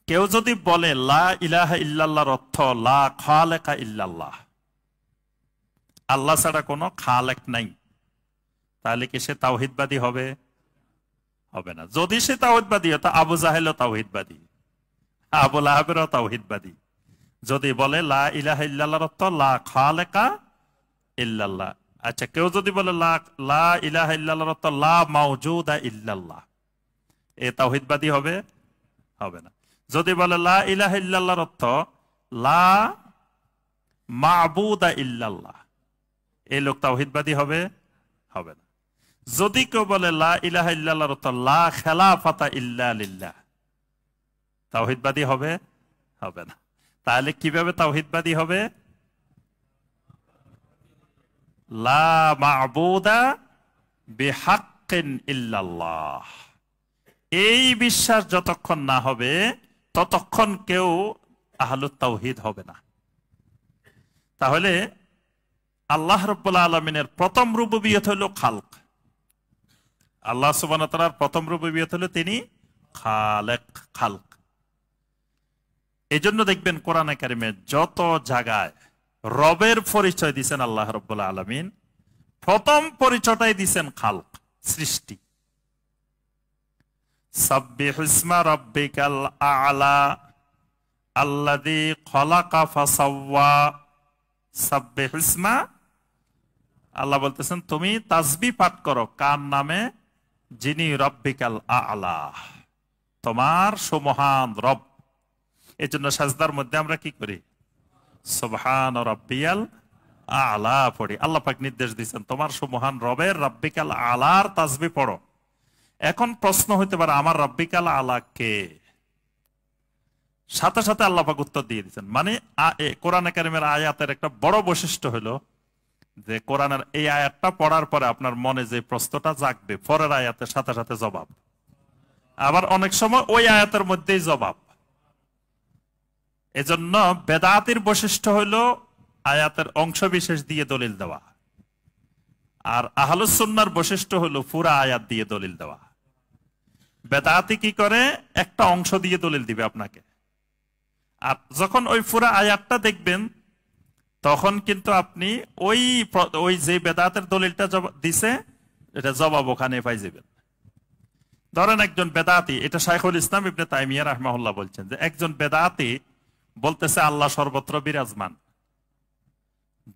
কেউ যদি বলে লা ইলাহা ইল্লাল্লাহর অর্থ লা খালেকা ইল্লাল্লাহ, আল্লাহ ছাড়া কোনো খালেক নাই, তাহলে কি সে তাওহীদবাদী হবে? হবে না। যদি সে তাওহীদবাদী হতো, আবু জাহেলও তাওহীদবাদী, আবু লাহাবেরও তাওহীদবাদী। যদি বলে লা ইলাহা ইল্লাল্লাহর অর্থ লা খালেকা ইল্লাল্লাহ। আচ্ছা, কেউ যদি বলে লা ইলাহা ইল্লাল্লাহর অর্থ লা মাওজুদা ইল্লাল্লাহ, এ তাওহীদবাদী হবে? হবে না। যদি বলে লা ইলাহা ইল্লাল্লাহর অর্থ লা মাবুদা ইল্লাল্লাহ, এই লোক তাওহীদবাদী হবে? হবে না। যদি কেউ বলে লা ইলাহা ইল্লাল্লাহর অর্থ লা খেলাফাতা ইল্লা লিল্লাহ, তাওহীদবাদী হবে? হবে না। তাহলে কিভাবে তাওহীদবাদী হবে? লা মাবুদা বিহাক্কিন ইল্লাল্লাহ, এই বিশ্বাস যতক্ষণ না হবে ততক্ষণ কেউ আহলুত তাওহীদ হবে না। তাহলে আল্লাহ রাব্বুল আলামিনের প্রথম রুবুবিয়ত হলো খালক। আল্লাহ সুবহানাহু ওয়া তাআলার প্রথম রুবুবিয়ত হলো তিনি খালেক, খালক। এজন্য দেখবেন কোরআনে কারিমে যত জায়গায় রবের পরিচয় দিয়েছেন আল্লাহ রাব্বুল আলামিন, প্রথম পরিচয়টাই দিয়েছেন খালক, সৃষ্টি। সাব্বিহিসমা রাব্বিকাল আ'লা আল্লাযী খলাকা ফাসাওয়া। সাব্বিহিসমা, আল্লাহ বলতেছেন তুমি তাসবিহ পাঠ করো কার নামে? যিনি রাব্বিকাল আ'লা, তোমার সুমহান রব। এজন্য সাজদার মধ্যে আমরা কি করি? সুবহান রাব্বিয়াল আ'লা পড়ি। আল্লাহ পাক নির্দেশ দিয়েছেন তোমার সুমহান রবের রাব্বিকাল আ'লার তাসবিহ পড়ো। এখন প্রশ্ন হইতে পারে আমার রাব্বিকাল আ'লা কে? সাথে সাথে আল্লাহ পাক উত্তর দিয়ে দিয়েছেন। মানে কোরআনে কারিমের আয়াতের একটা বড় বৈশিষ্ট্য হলো যে কোরআনের এই আয়াতটা পড়ার পরে আপনার মনে যে প্রশ্নটা জাগবে, পরের আয়াতের সাথে সাথে জবাব। আবার অনেক সময় ওই আয়াতের মধ্যেই জবাব। এজন্য বেদাতির বৈশিষ্ট্য হলো আয়াতের অংশ বিশেষ দিয়ে দলিল দেওয়া, আর আহলুস সুন্নাহর বৈশিষ্ট্য হলো পুরা আয়াত দিয়ে দলিল দেওয়া। বেদাতি কি করে? একটা অংশ দিয়ে দলিল দিবে আপনাকে, আর যখন ওই পুরা আয়াতটা দেখবেন তখন কিন্তু আপনি ওই যে বেদাতের দলিলটা দিছে এটা জবাব ওখানে পাই যাবেন। ধরেন একজন বেদাতি, এটা শাইখুল ইসলাম ইবনে তাইমিয়া রাহমাহুল্লাহ বলছেন যে একজন বেদাতি বলতেছে আল্লাহ সর্বত্র বিরাজমান।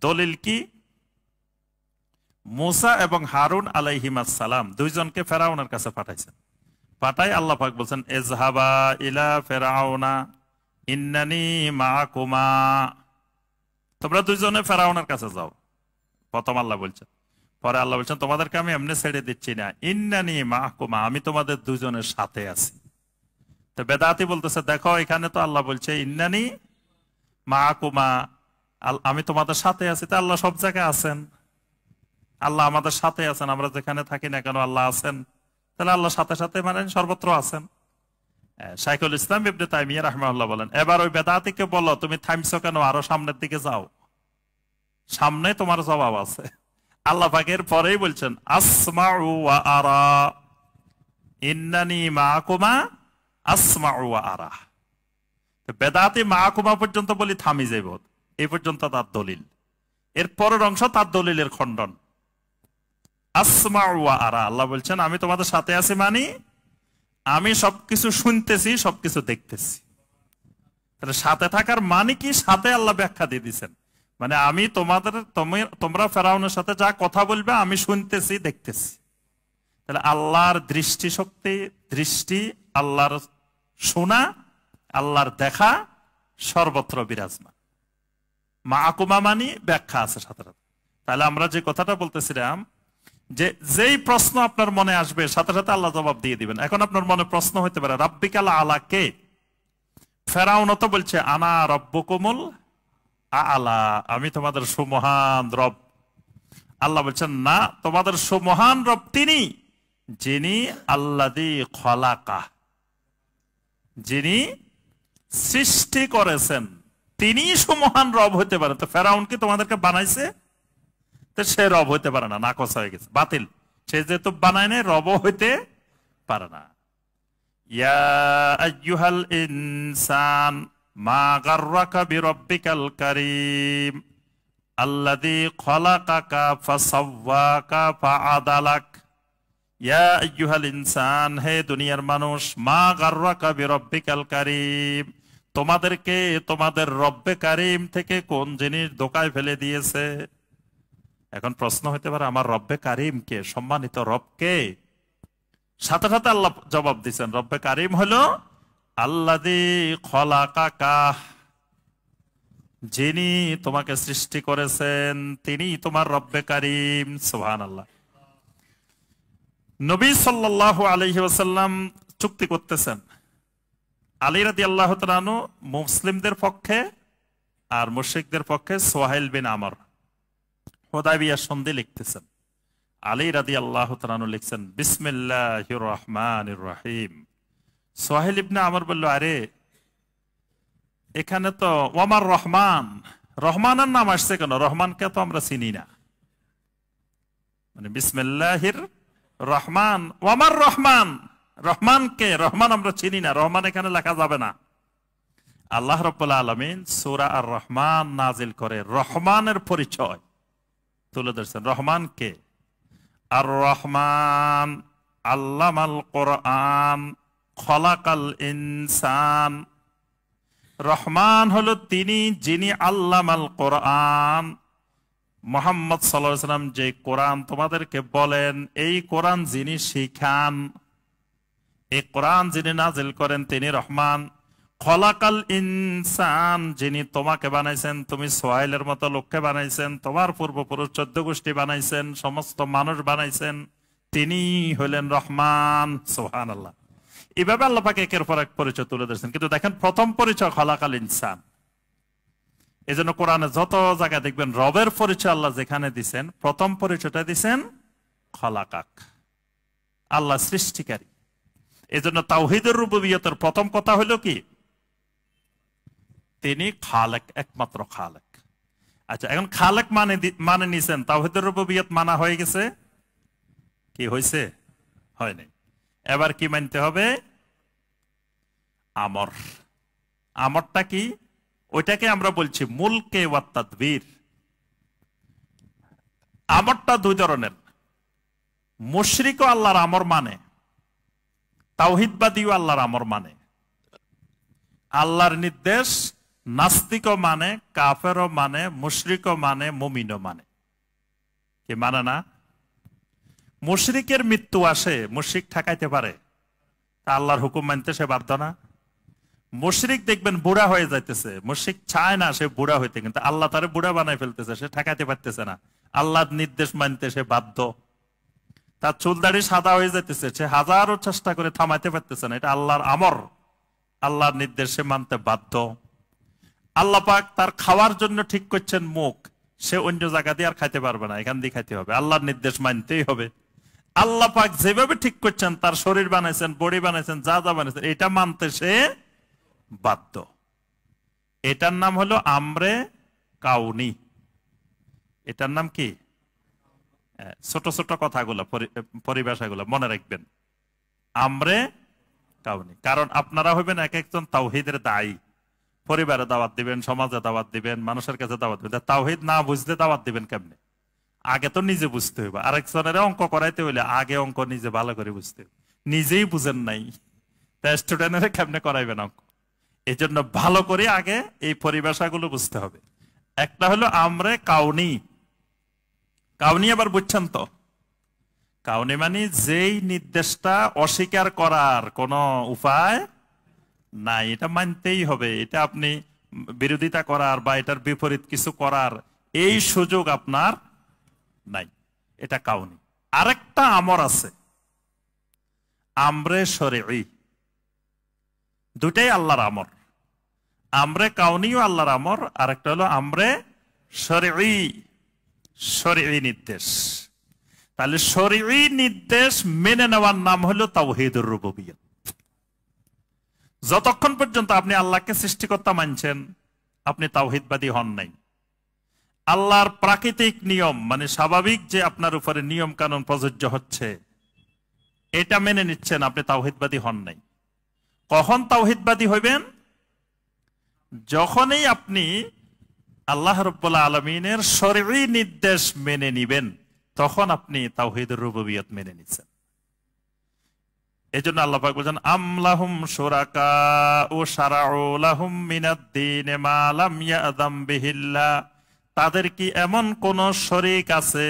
দলিল কি? মুসা এবং হারুন আলাইহিমাস সালাম দুইজনকে ফেরাউনের কাছে পাঠাইছেন। পাঠাই আল্লাহ পাক বলছেন ইজহাবা ইলা ফিরআউনা ইন্নানি মাআকুমা, তোমরা দুইজনে ফেরাউনের কাছে যাও। প্রথম আল্লাহ বলছেন, পরে আল্লাহ বলছেন তোমাদেরকে আমি এমনি ছেড়ে দিচ্ছি না, ইন্নানি মাআকুমা, আমি তোমাদের দুজনের সাথে আছি। তো বেদাতি বলতেছে দেখো এখানে তো আল্লাহ বলছে ইন্নানি মাআকুমা, আমি তোমাদের সাথে আছি। তা আল্লাহ সব জায়গায় আছেন, আল্লাহ আমাদের সাথে আছেন, আমরা যেখানে থাকি না কেন আল্লাহ আছেন, তাহলে আল্লাহ সাথে সাথে মানে সর্বত্র আছেন। শাইখুল ইসলাম ইবনে তাইমিয়া রাহমাহুল্লাহ বলেন এবার ওই বেদাতিকে বলো তুমি থামছো কেন, আরো সামনের দিকে যাও, সামনে তোমার জবাব আছে। আল্লাহ পাকের পরেই বলছেন আসমাউ ওয়া আরা, ইন্নানি মাআকুমা আসমাউ ওয়া আরা। বেদাতি মাআকুমা পর্যন্ত বলি থামি যাইব, এই পর্যন্ত তার দলিল। এর পরের অংশ তার দলিলের খণ্ডন। আসমাউ ওয়া আরা, আল্লাহ বলছেন আমি তোমাদের সাথে আছি, মানে আমি সবকিছু শুনতেছি, সবকিছু দেখতেছি। তাহলে সাথে থাকার মানে কি? সাথে আল্লাহ ব্যাখ্যা দিয়ে দিচ্ছেন, মানে আমি তোমরা ফেরাউনের সাথে যা কথা বলবে আমি শুনতেছি, দেখতেছি। তাহলে আল্লাহর দৃষ্টি শক্তি, দৃষ্টি, আল্লাহর শোনা, আল্লাহর দেখা সর্বত্র বিরাজমান। মাআকুমা মানি ব্যাখ্যা আছে সাথে সাথে। তাহলে আমরা যে কথাটা বলতেছিলাম যে যেই প্রশ্ন আপনার মনে আসবে সাথে সাথে আল্লাহ জবাব দিয়ে দিবেন। এখন আপনার মনে প্রশ্ন হইতে পারে রাব্বিকাল আলা কে? ফেরাউন তো বলছে আনা রব্বুকুমুল আলা, আমি তোমাদের সুমহান রব। আল্লাহ বলছেন না, তোমাদের সুমহান রব তিনি যিনি আল্লাযী খলাকা, যিনি সৃষ্টি করেছেন, তিনি সুমহান রব হইতে পারেন। তো ফেরাউন কি তোমাদেরকে বানাইছে? তো সে রব হইতে পারে না, নাকচ হয়ে গেছে, বাতিল। সে যেহেতু বানায় নাই, রব হইতে পারে না। ইয়া আইয়ুহাল ইনসান মা গাররাকা বিরাব্বিকাল কারীম আল্লাযী খলাকাকা ফাসাওয়াকা ফাআদালাক। ইয়া আইয়ুহাল ইনসান, হে দুনিয়ার মানুষ, মা গাররাকা বিরাব্বিকাল কারীম, তোমাদেরকে তোমাদের রব্বে কারীম থেকে কোন জিনিস ধোঁকায় ফেলে দিয়েছে? এখন প্রশ্ন হতে পারে আমার রব্বে কারীম কে? সম্মানিত রব কে? সাথে সাথে আল্লাহ জবাব দিচ্ছেন রব্বে কারীম হলো আল্লাযী খলাকাকা, যিনি তোমাকে সৃষ্টি করেছেন, তিনি তোমার রব্বে কারীম। সুবহানাল্লাহ। নবী সাল্লাল্লাহু আলাইহি ওয়াসাল্লাম চুক্তি করতেছেন, আলী রাদিয়াল্লাহু তাআলা আনহু মুসলিমদের পক্ষে আর মুশরিকদের পক্ষে সুহাইল বিন আমর হুদায়বিয়া সন্ধি লিখতেছেন। আলী রাদিয়াল্লাহু তাআলা আনহু লিখছেন বিসমিল্লাহির রহমানির রহিম। সুহাইল ইবনে আমর বলল আরে এখানে তো ওয়ামার রহমান, রহমানের নাম আসছে কেন? রহমানকে তো আমরা চিনি না। মানে বিসমিল্লাহির রহমান, ওয়ামার রহমান, রহমান কে? রহমান আমরা চিনি না, রহমান এখানে লেখা যাবে না। আল্লাহ রাব্বুল আলামিন সূরা আর রহমান নাজিল করে রহমানের পরিচয় তুলে ধরছেন। রহমান কে? আর রহমান আল্লামাল কোরআন খলাকাল ইনসান। রহমান হলো তিনি যিনি আল্লামাল কোরআন, মুহাম্মদ সাল্লাল্লাহু আলাইহি ওয়াসাল্লাম যে কোরআন তোমাদেরকে বলেন, এই কোরআন যিনি শিখান, এই কোরআন যিনি নাজিল করেন তিনি রহমান। খলাকাল ইনসান, যিনি তোমাকে বানাইছেন, তুমি সোহাইলের মতো লোককে বানাইছেন, তোমার পূর্বপুরুষ 14 গোষ্ঠী বানাইছেন, সমস্ত মানুষ বানাইছেন, তিনি হলেন রহমান। সুবহানাল্লাহ। এইভাবে আল্লাহ পাক একের পর এক পরিচয় তুলে ধরেছেন। কিন্তু দেখেন প্রথম পরিচয় খলাকাল ইনসান। এই জন্য কোরআনে যত জায়গায় দেখবেন রবের পরিচয় আল্লাহ যেখানে দিচ্ছেন, প্রথম পরিচয়টা দিচ্ছেন খলাকাক, আল্লাহ সৃষ্টিকারী। এই জন্য তাওহীদুর রুবুবিয়্যতের প্রথম কথা হলো কি? তিনি খালেক, একমাত্র খালেক। আচ্ছা, এখন খালেক মানে নিছেন, তাওহীদুর রুবুবিয়্যত মানা হয়ে গেছে কি? হয়েছে? হয়নি। এবার কি মানতে হবে? আমর। আমরটা কি? ওইটাকে আমরা বলছি মুলকে ওয়াত তাদবীর। আমরটা দুই ধরনের। মুশরিকও আল্লাহর আমর মানে, তাওহীদবাদীও আল্লাহর আমর মানে, আল্লাহর নির্দেশ নাস্তিকও মানে, কাফেরও মানে, মুশরিকও মানে, মুমিনও মানে। কি মানে না? মুশরিকের মৃত্যু আসে, মুশরিক ঠেকাইতে পারে, তা আল্লাহর হুকুম মানতে সে বাধ্য না? মুশরিক দেখবেন বুড়া হয়ে যাইতেছে, মুশরিক চায় না সে বুড়া হইতে, কিন্তু আল্লাহ তারে বুড়া বানাই ফেলতেছে, সে ঠেকাইতে পারতেছে না, আল্লাহর নির্দেশ মানতে সে বাধ্য। তার চুলদাড়ি সাদা হয়ে যাইতেছে, সে হাজারো চেষ্টা করে থামাইতে পারতেছে না, এটা আল্লাহর আমর, আল্লাহর নির্দেশ সে মানতে বাধ্য। আল্লাহ পাক তার খাওয়ার জন্য ঠিক করছেন মুখ, সে অন্য জায়গা দিয়ে আর খাইতে পারবে না, এখান দিয়ে খাইতে হবে, আল্লাহর নির্দেশ মানতেই হবে। আল্লাহ পাক যেভাবে ঠিক করছেন, তার শরীর বানাইছেন, বডি বানাইছেন, যা যা বানাইছেন, এটা মানতে সে বাধ্য। এটার নাম হলো আমরে কাউনি। এটার নাম কি? ছোট ছোট কথাগুলো, পরিভাষাগুলো মনে রাখবেন, আমরে কাউনি। কারণ আপনারা হইবেন এক একজন তাওহীদের দায়ী, পরিবারে দাওয়াত দিবেন, সমাজে দাওয়াত দিবেন, মানুষের কাছে দাওয়াত দিবেন, তাওহীদ না বুঝতে দাওয়াত দিবেন কেমনে? আগে তো নিজে বুঝতে হইবে, আরেকজনের অঙ্ক করাইতে হইলে আগে অঙ্ক নিজে ভালো করে বুঝতে হইবে, নিজেই বুঝেন নাই, তাই স্টুডেন্টের কেমনে করাইবেন অঙ্ক? এই জন্য ভালো করে আগে এই পরিভাষাগুলো বুঝতে হবে। একটা হলো আমরে কাউনি। কাউনি আবার বুঝছেন তো? কাউনি মানে যেই নির্দেশটা অস্বীকার করার কোনো উপায় নাই, এটা মানতেই হবে, এটা আপনি বিরোধিতা করার বা এটার বিপরীত কিছু করার এই সুযোগ আপনার নাই, এটা কাউনি। আরেকটা আমর আছে, আমরে শরঈ। দুটাই আল্লাহর আমর, আমরে কাউনিও আল্লাহর আমর, আরেকটা হলো আমরে শরঈ, শরঈ নির্দেশ। তাহলে শরঈ নির্দেশ মেনে নেওয়ার নাম হলো তাওহীদুর রুবুবিয়্যাহ। যতক্ষণ পর্যন্ত আপনি আল্লাহকে সৃষ্টিকর্তা মানছেন, আপনি তাওহীদবাদী হন নাই। আল্লাহর প্রাকৃতিক নিয়ম মানে স্বাভাবিক যে আপনার উপরে নিয়ম কানুন প্রযোজ্য হচ্ছে, এটা মেনে নিচ্ছেন, আপনি তাওহীদবাদী হন নাই। কখন তাওহীদবাদী হইবেন? যখনই আপনি আল্লাহ রাব্বুল আলামিনের শরঈ নির্দেশ মেনে নিবেন, তখন আপনি তাওহীদুর রুবুবিয়্যাহ মেনে নিচ্ছেন। এজন্য আল্লাহ পাক বলেন, আমলাহুম শুরাকাউ শারাউ লাহুম মিনাদ-দীন মা লাম ইয়াযাম বিহিল্লাহ। তাদের কি এমন কোন শরীক আছে,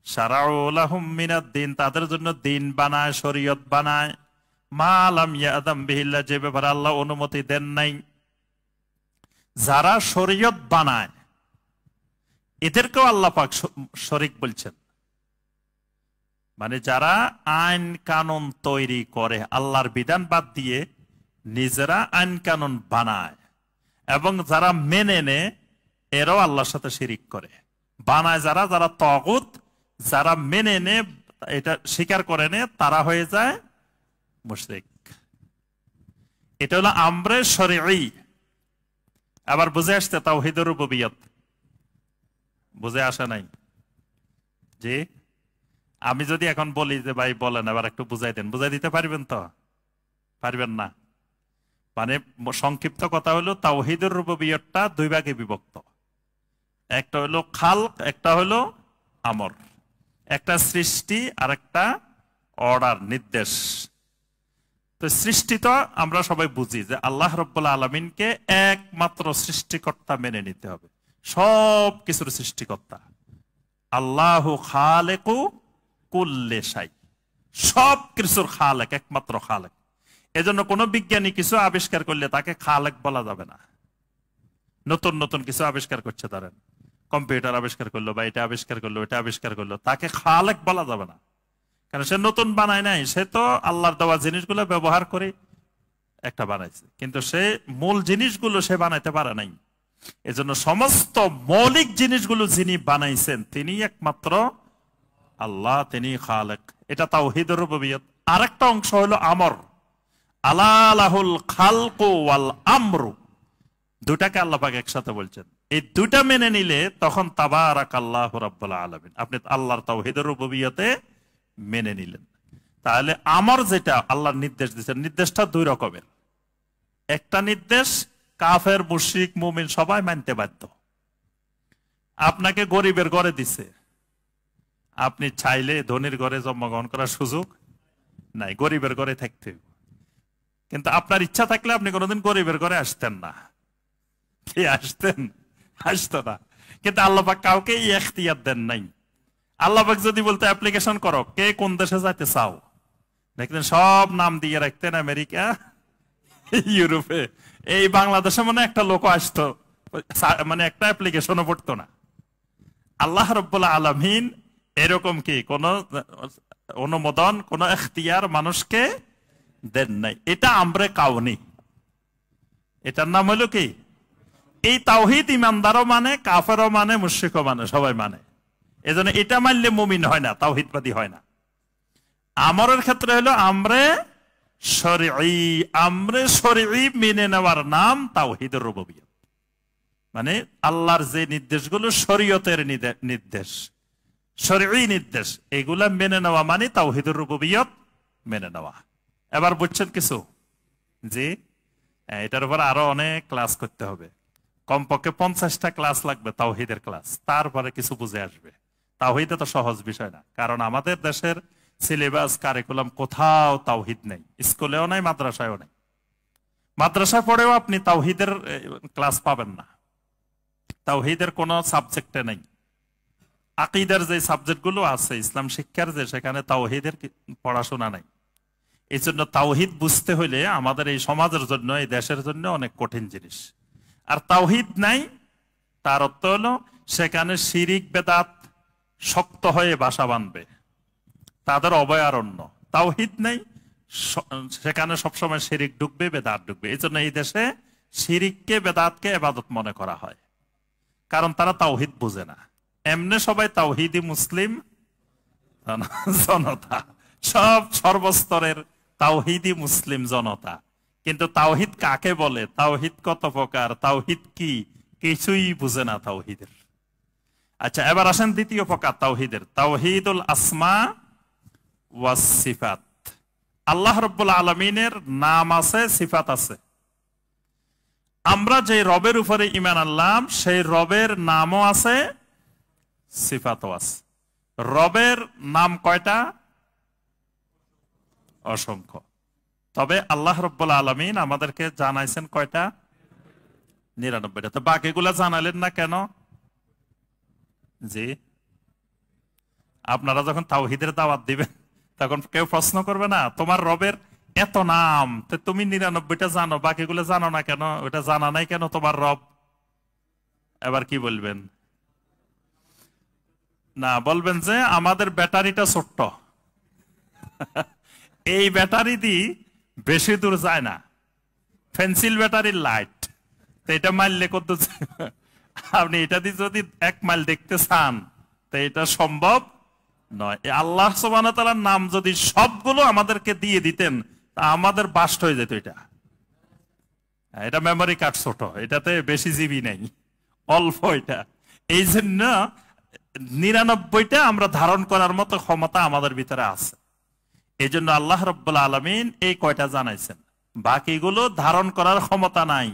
শারাউ লাহুম মিনাদ-দীন, তাদের জন্য দিন বানায়, শরীয়ত বানায়, মা লাম ইয়াযাম বিহিল্লাহ, যে ব্যাপারে আল্লাহ অনুমতি দেন নাই। যারা শরীয়ত বানায় এদেরকেও আল্লাহ পাক শরীক বলছেন। মানে যারা আইন কানুন তৈরি করে, আল্লাহর বিধান বাদ দিয়ে নিজেরা আইন কানুন বানায়, এবং যারা মেনে নেয় এরাও আল্লাহর সাথে শিরিক করে। বানায় যারা, যারা তাগুত, যারা মেনে নেয়, এটা স্বীকার করে নেয়, তারা হয়ে যায় মুশরিক। এটা হলো আমরে শরঈ। আবার বুঝে আসছে তাওহীদুর রুবুবিয়্যাহ? বুঝে আসে নাই? জি, আমি যদি এখন বলি যে ভাই বলেন এবার একটু বুঝাই দেন, বুঝাই দিতে পারবেন তো? পারবেন না। মানে সংক্ষিপ্ত কথা হলো তাওহীদুর রুবুবিয়্যাহটা দুই ভাগে বিভক্ত, একটা হলো খালক, একটা হলো আমর। একটা সৃষ্টি আর একটা অর্ডার, নির্দেশ। তো সৃষ্টি তো আমরা সবাই বুঝি যে আল্লাহ রাব্বুল আলামিনকে একমাত্র সৃষ্টিকর্তা মেনে নিতে হবে, সব কিছুর সৃষ্টিকর্তা। আল্লাহু খালিকু কুল্লি শাই, সব কিছুর খালেক, একমাত্র খালেক। এজন্য কোন বিজ্ঞানী কিছু আবিষ্কার করলে তাকে খালেক বলা যাবে না। নতুন নতুন কিছু আবিষ্কার করছে, ধরেন কম্পিউটার আবিষ্কার করলো বা এটা আবিষ্কার করলো, এটা আবিষ্কার করলো, তাকে খালেক বলা যাবে না, কারণ সে নতুন বানায় নাই, সে তো আল্লাহর দেওয়া জিনিসগুলো ব্যবহার করে একটা বানাইছে, কিন্তু সে মূল জিনিসগুলো সে বানাইতে পারে নাই। এজন্য সমস্ত মৌলিক জিনিসগুলো যিনি বানাইছেন তিনি একমাত্র আল্লাহ, তিনি খালেক। এটা তাওহীদুর রুবুবিয়্যাহ। আরেকটা অংশ হলো আমর, আলা লাহুল খালকু ওয়াল আমরু। দুটাকে আল্লাহ পাক একসাথে বলছেন। এই দুটা মেনে নিলে তখন তাবারাকাল্লাহু রাব্বুল আলামিন, আপনি আল্লাহর তাওহীদুর রুবুবিয়্যাহতে মেনে নিলেন। তাহলে আমর যেটা আল্লাহর নির্দেশ দিচ্ছেন, নির্দেশটা দুই রকমের। একটা নির্দেশ কাফের, মুশরিক, মুমিন সবাই মানতে বাধ্য। আপনাকে গরিবের ঘরে দিছে, আপনি চাইলে ধনীর ঘরে জন্মগ্রহণ করার সুযোগ নাই, গরিবের ঘরে থাকতে হবে। কিন্তু আপনার ইচ্ছা থাকলে আপনি কোনোদিন গরিবের ঘরে আসতেন না। কি আসতেন? আসতো না। কিন্তু আল্লাহ পাক কাউকে এই এখতিয়ার দেন নাই। আল্লাহ পাক যদি বলতে অ্যাপ্লিকেশন করো কে কোন দেশে যাইতে চাও, দেখতেন সব নাম দিয়ে রাখতেন, আমেরিকা, ইউরোপে। এই বাংলাদেশে মনে একটা লোক আসতো, মানে একটা অ্যাপ্লিকেশনও পড়তো না। আল্লাহ রাব্বুল আলামিন এরকম কি কোন অনুমোদন, কোন এখতিয়ার মানুষকে দেন নাই। এটা আমরে কাউনি, এটার নাম হলো কি? এই তাওহীদ ইমানদারও মানে, কাফেরও মানে, মুশরিকও মানে, সবাই মানে। এজন্য এটা মানলে মুমিন হয় না, তাওহীদবাদী হয় না। আমরের ক্ষেত্রে হলো আমরে শরঈ, আমরে শরঈ মেনে নেওয়ার নাম তাওহীদুর রুবুবিয়্যাহ। মানে আল্লাহর যে নির্দেশগুলো শরীয়তের নির্দেশ, শরঈ নির্দেশ, এগুলা মেনে নেওয়া মানে তাওহীদুর রুবুবিয়্যাহ মেনে নেওয়া। এবার বুঝছেন কিছু? জি, এটার উপর আরো অনেক ক্লাস করতে হবে, কমপক্ষে 50টা ক্লাস লাগবে তাওহীদের ক্লাস, তারপরে কিছু বুঝে আসবে। তাওহীদ তো সহজ বিষয় না, কারণ আমাদের দেশের সিলেবাস কারিকুলাম কোথাও তাওহীদ নেই, স্কুলেও নাই, মাদ্রাসায়ও নাই। মাদ্রাসায় পড়েও আপনি তাওহীদের ক্লাস পাবেন না, তাওহীদের কোনো সাবজেক্টে নেই। আকীদার যে সাবজেক্টগুলো আছে, ইসলাম শিক্ষার যে, সেখানে তাওহীদের পড়াশোনা নাই। এই জন্য তাওহীদ বুঝতে হইলে আমাদের এই সমাজের জন্য, এই দেশের জন্য অনেক কঠিন জিনিস। আর তাওহীদ নাই, তার অর্থ হলো সেখানে শিরিক বেদাত শক্ত হয়ে বাসা বাঁধবে, তাদের অভয়ারণ্য। তাওহীদ নেই, সেখানে সবসময় শিরিক ঢুকবে, বেদাত ঢুকবে। এই জন্য এই দেশে শিরিককে, বেদাতকে ইবাদত মনে করা হয়, কারণ তারা তাওহীদ বুঝে না। এমনি সবাই তাওহীদি মুসলিম জনতা, সব সর্বস্তরের তাওহীদি মুসলিম জনতা। কিন্তু তাওহীদ কাকে বলে, তাওহীদ কত প্রকার, তাওহীদ কি, কিছুই বুঝে না তাওহীদের। আচ্ছা, এবার আসেন দ্বিতীয় প্রকার তাওহীদের, তাওহীদুল আসমা ওয়াস সিফাত। আল্লাহ রাব্বুল আলামিনের নাম আছে, সিফাত আছে। আমরা যে রবের উপরে ঈমান আনলাম, সেই রবের নামও আছে, সিফাতও আছে। রবের নাম কয়টা? অসংখ্য। তবে আল্লাহ রাব্বুল আলামিন আমাদেরকে জানাইছেন কয়টা? 99টা। তো বাকিগুলা জানালেন না কেন? জি, আপনারা যখন তাওহীদের দাওয়াত দিবেন তখন কেউ প্রশ্ন করবে না, তোমার রবের এত নাম, তো তুমি 99টা জানো, বাকিগুলো জানো না কেন? ওটা জানা নাই কেন তোমার রব? এবার কি বলবেন? না, বলবেন যে আমাদের ব্যাটারিটা ছোট্ট, এই ব্যাটারি দিয়ে বেশি দূর যায় না, পেন্সিল ব্যাটারির লাইট, তো এটা মাইল কত, আপনি এটা দিয়ে যদি 1 মাইল দেখতে চান তো এটা সম্ভব নয়। আল্লাহ সুবহানাহু ওয়া তাআলার নাম যদি সবগুলো আমাদেরকে দিয়ে দিতেন, তা আমাদের বাস্ট হয়ে যেত। এটা মেমোরি কার্ড ছোট, এটাতে বেশি জিবি নেই, অল্প। এটা এই জন্য 99টা আমরা ধারণ করার মতো ক্ষমতা আমাদের ভিতরে আছে। এই জন্য আল্লাহ রাব্বুল আলামিন এই কয়টা জানাইছেন, বাকিগুলো ধারণ করার ক্ষমতা নাই।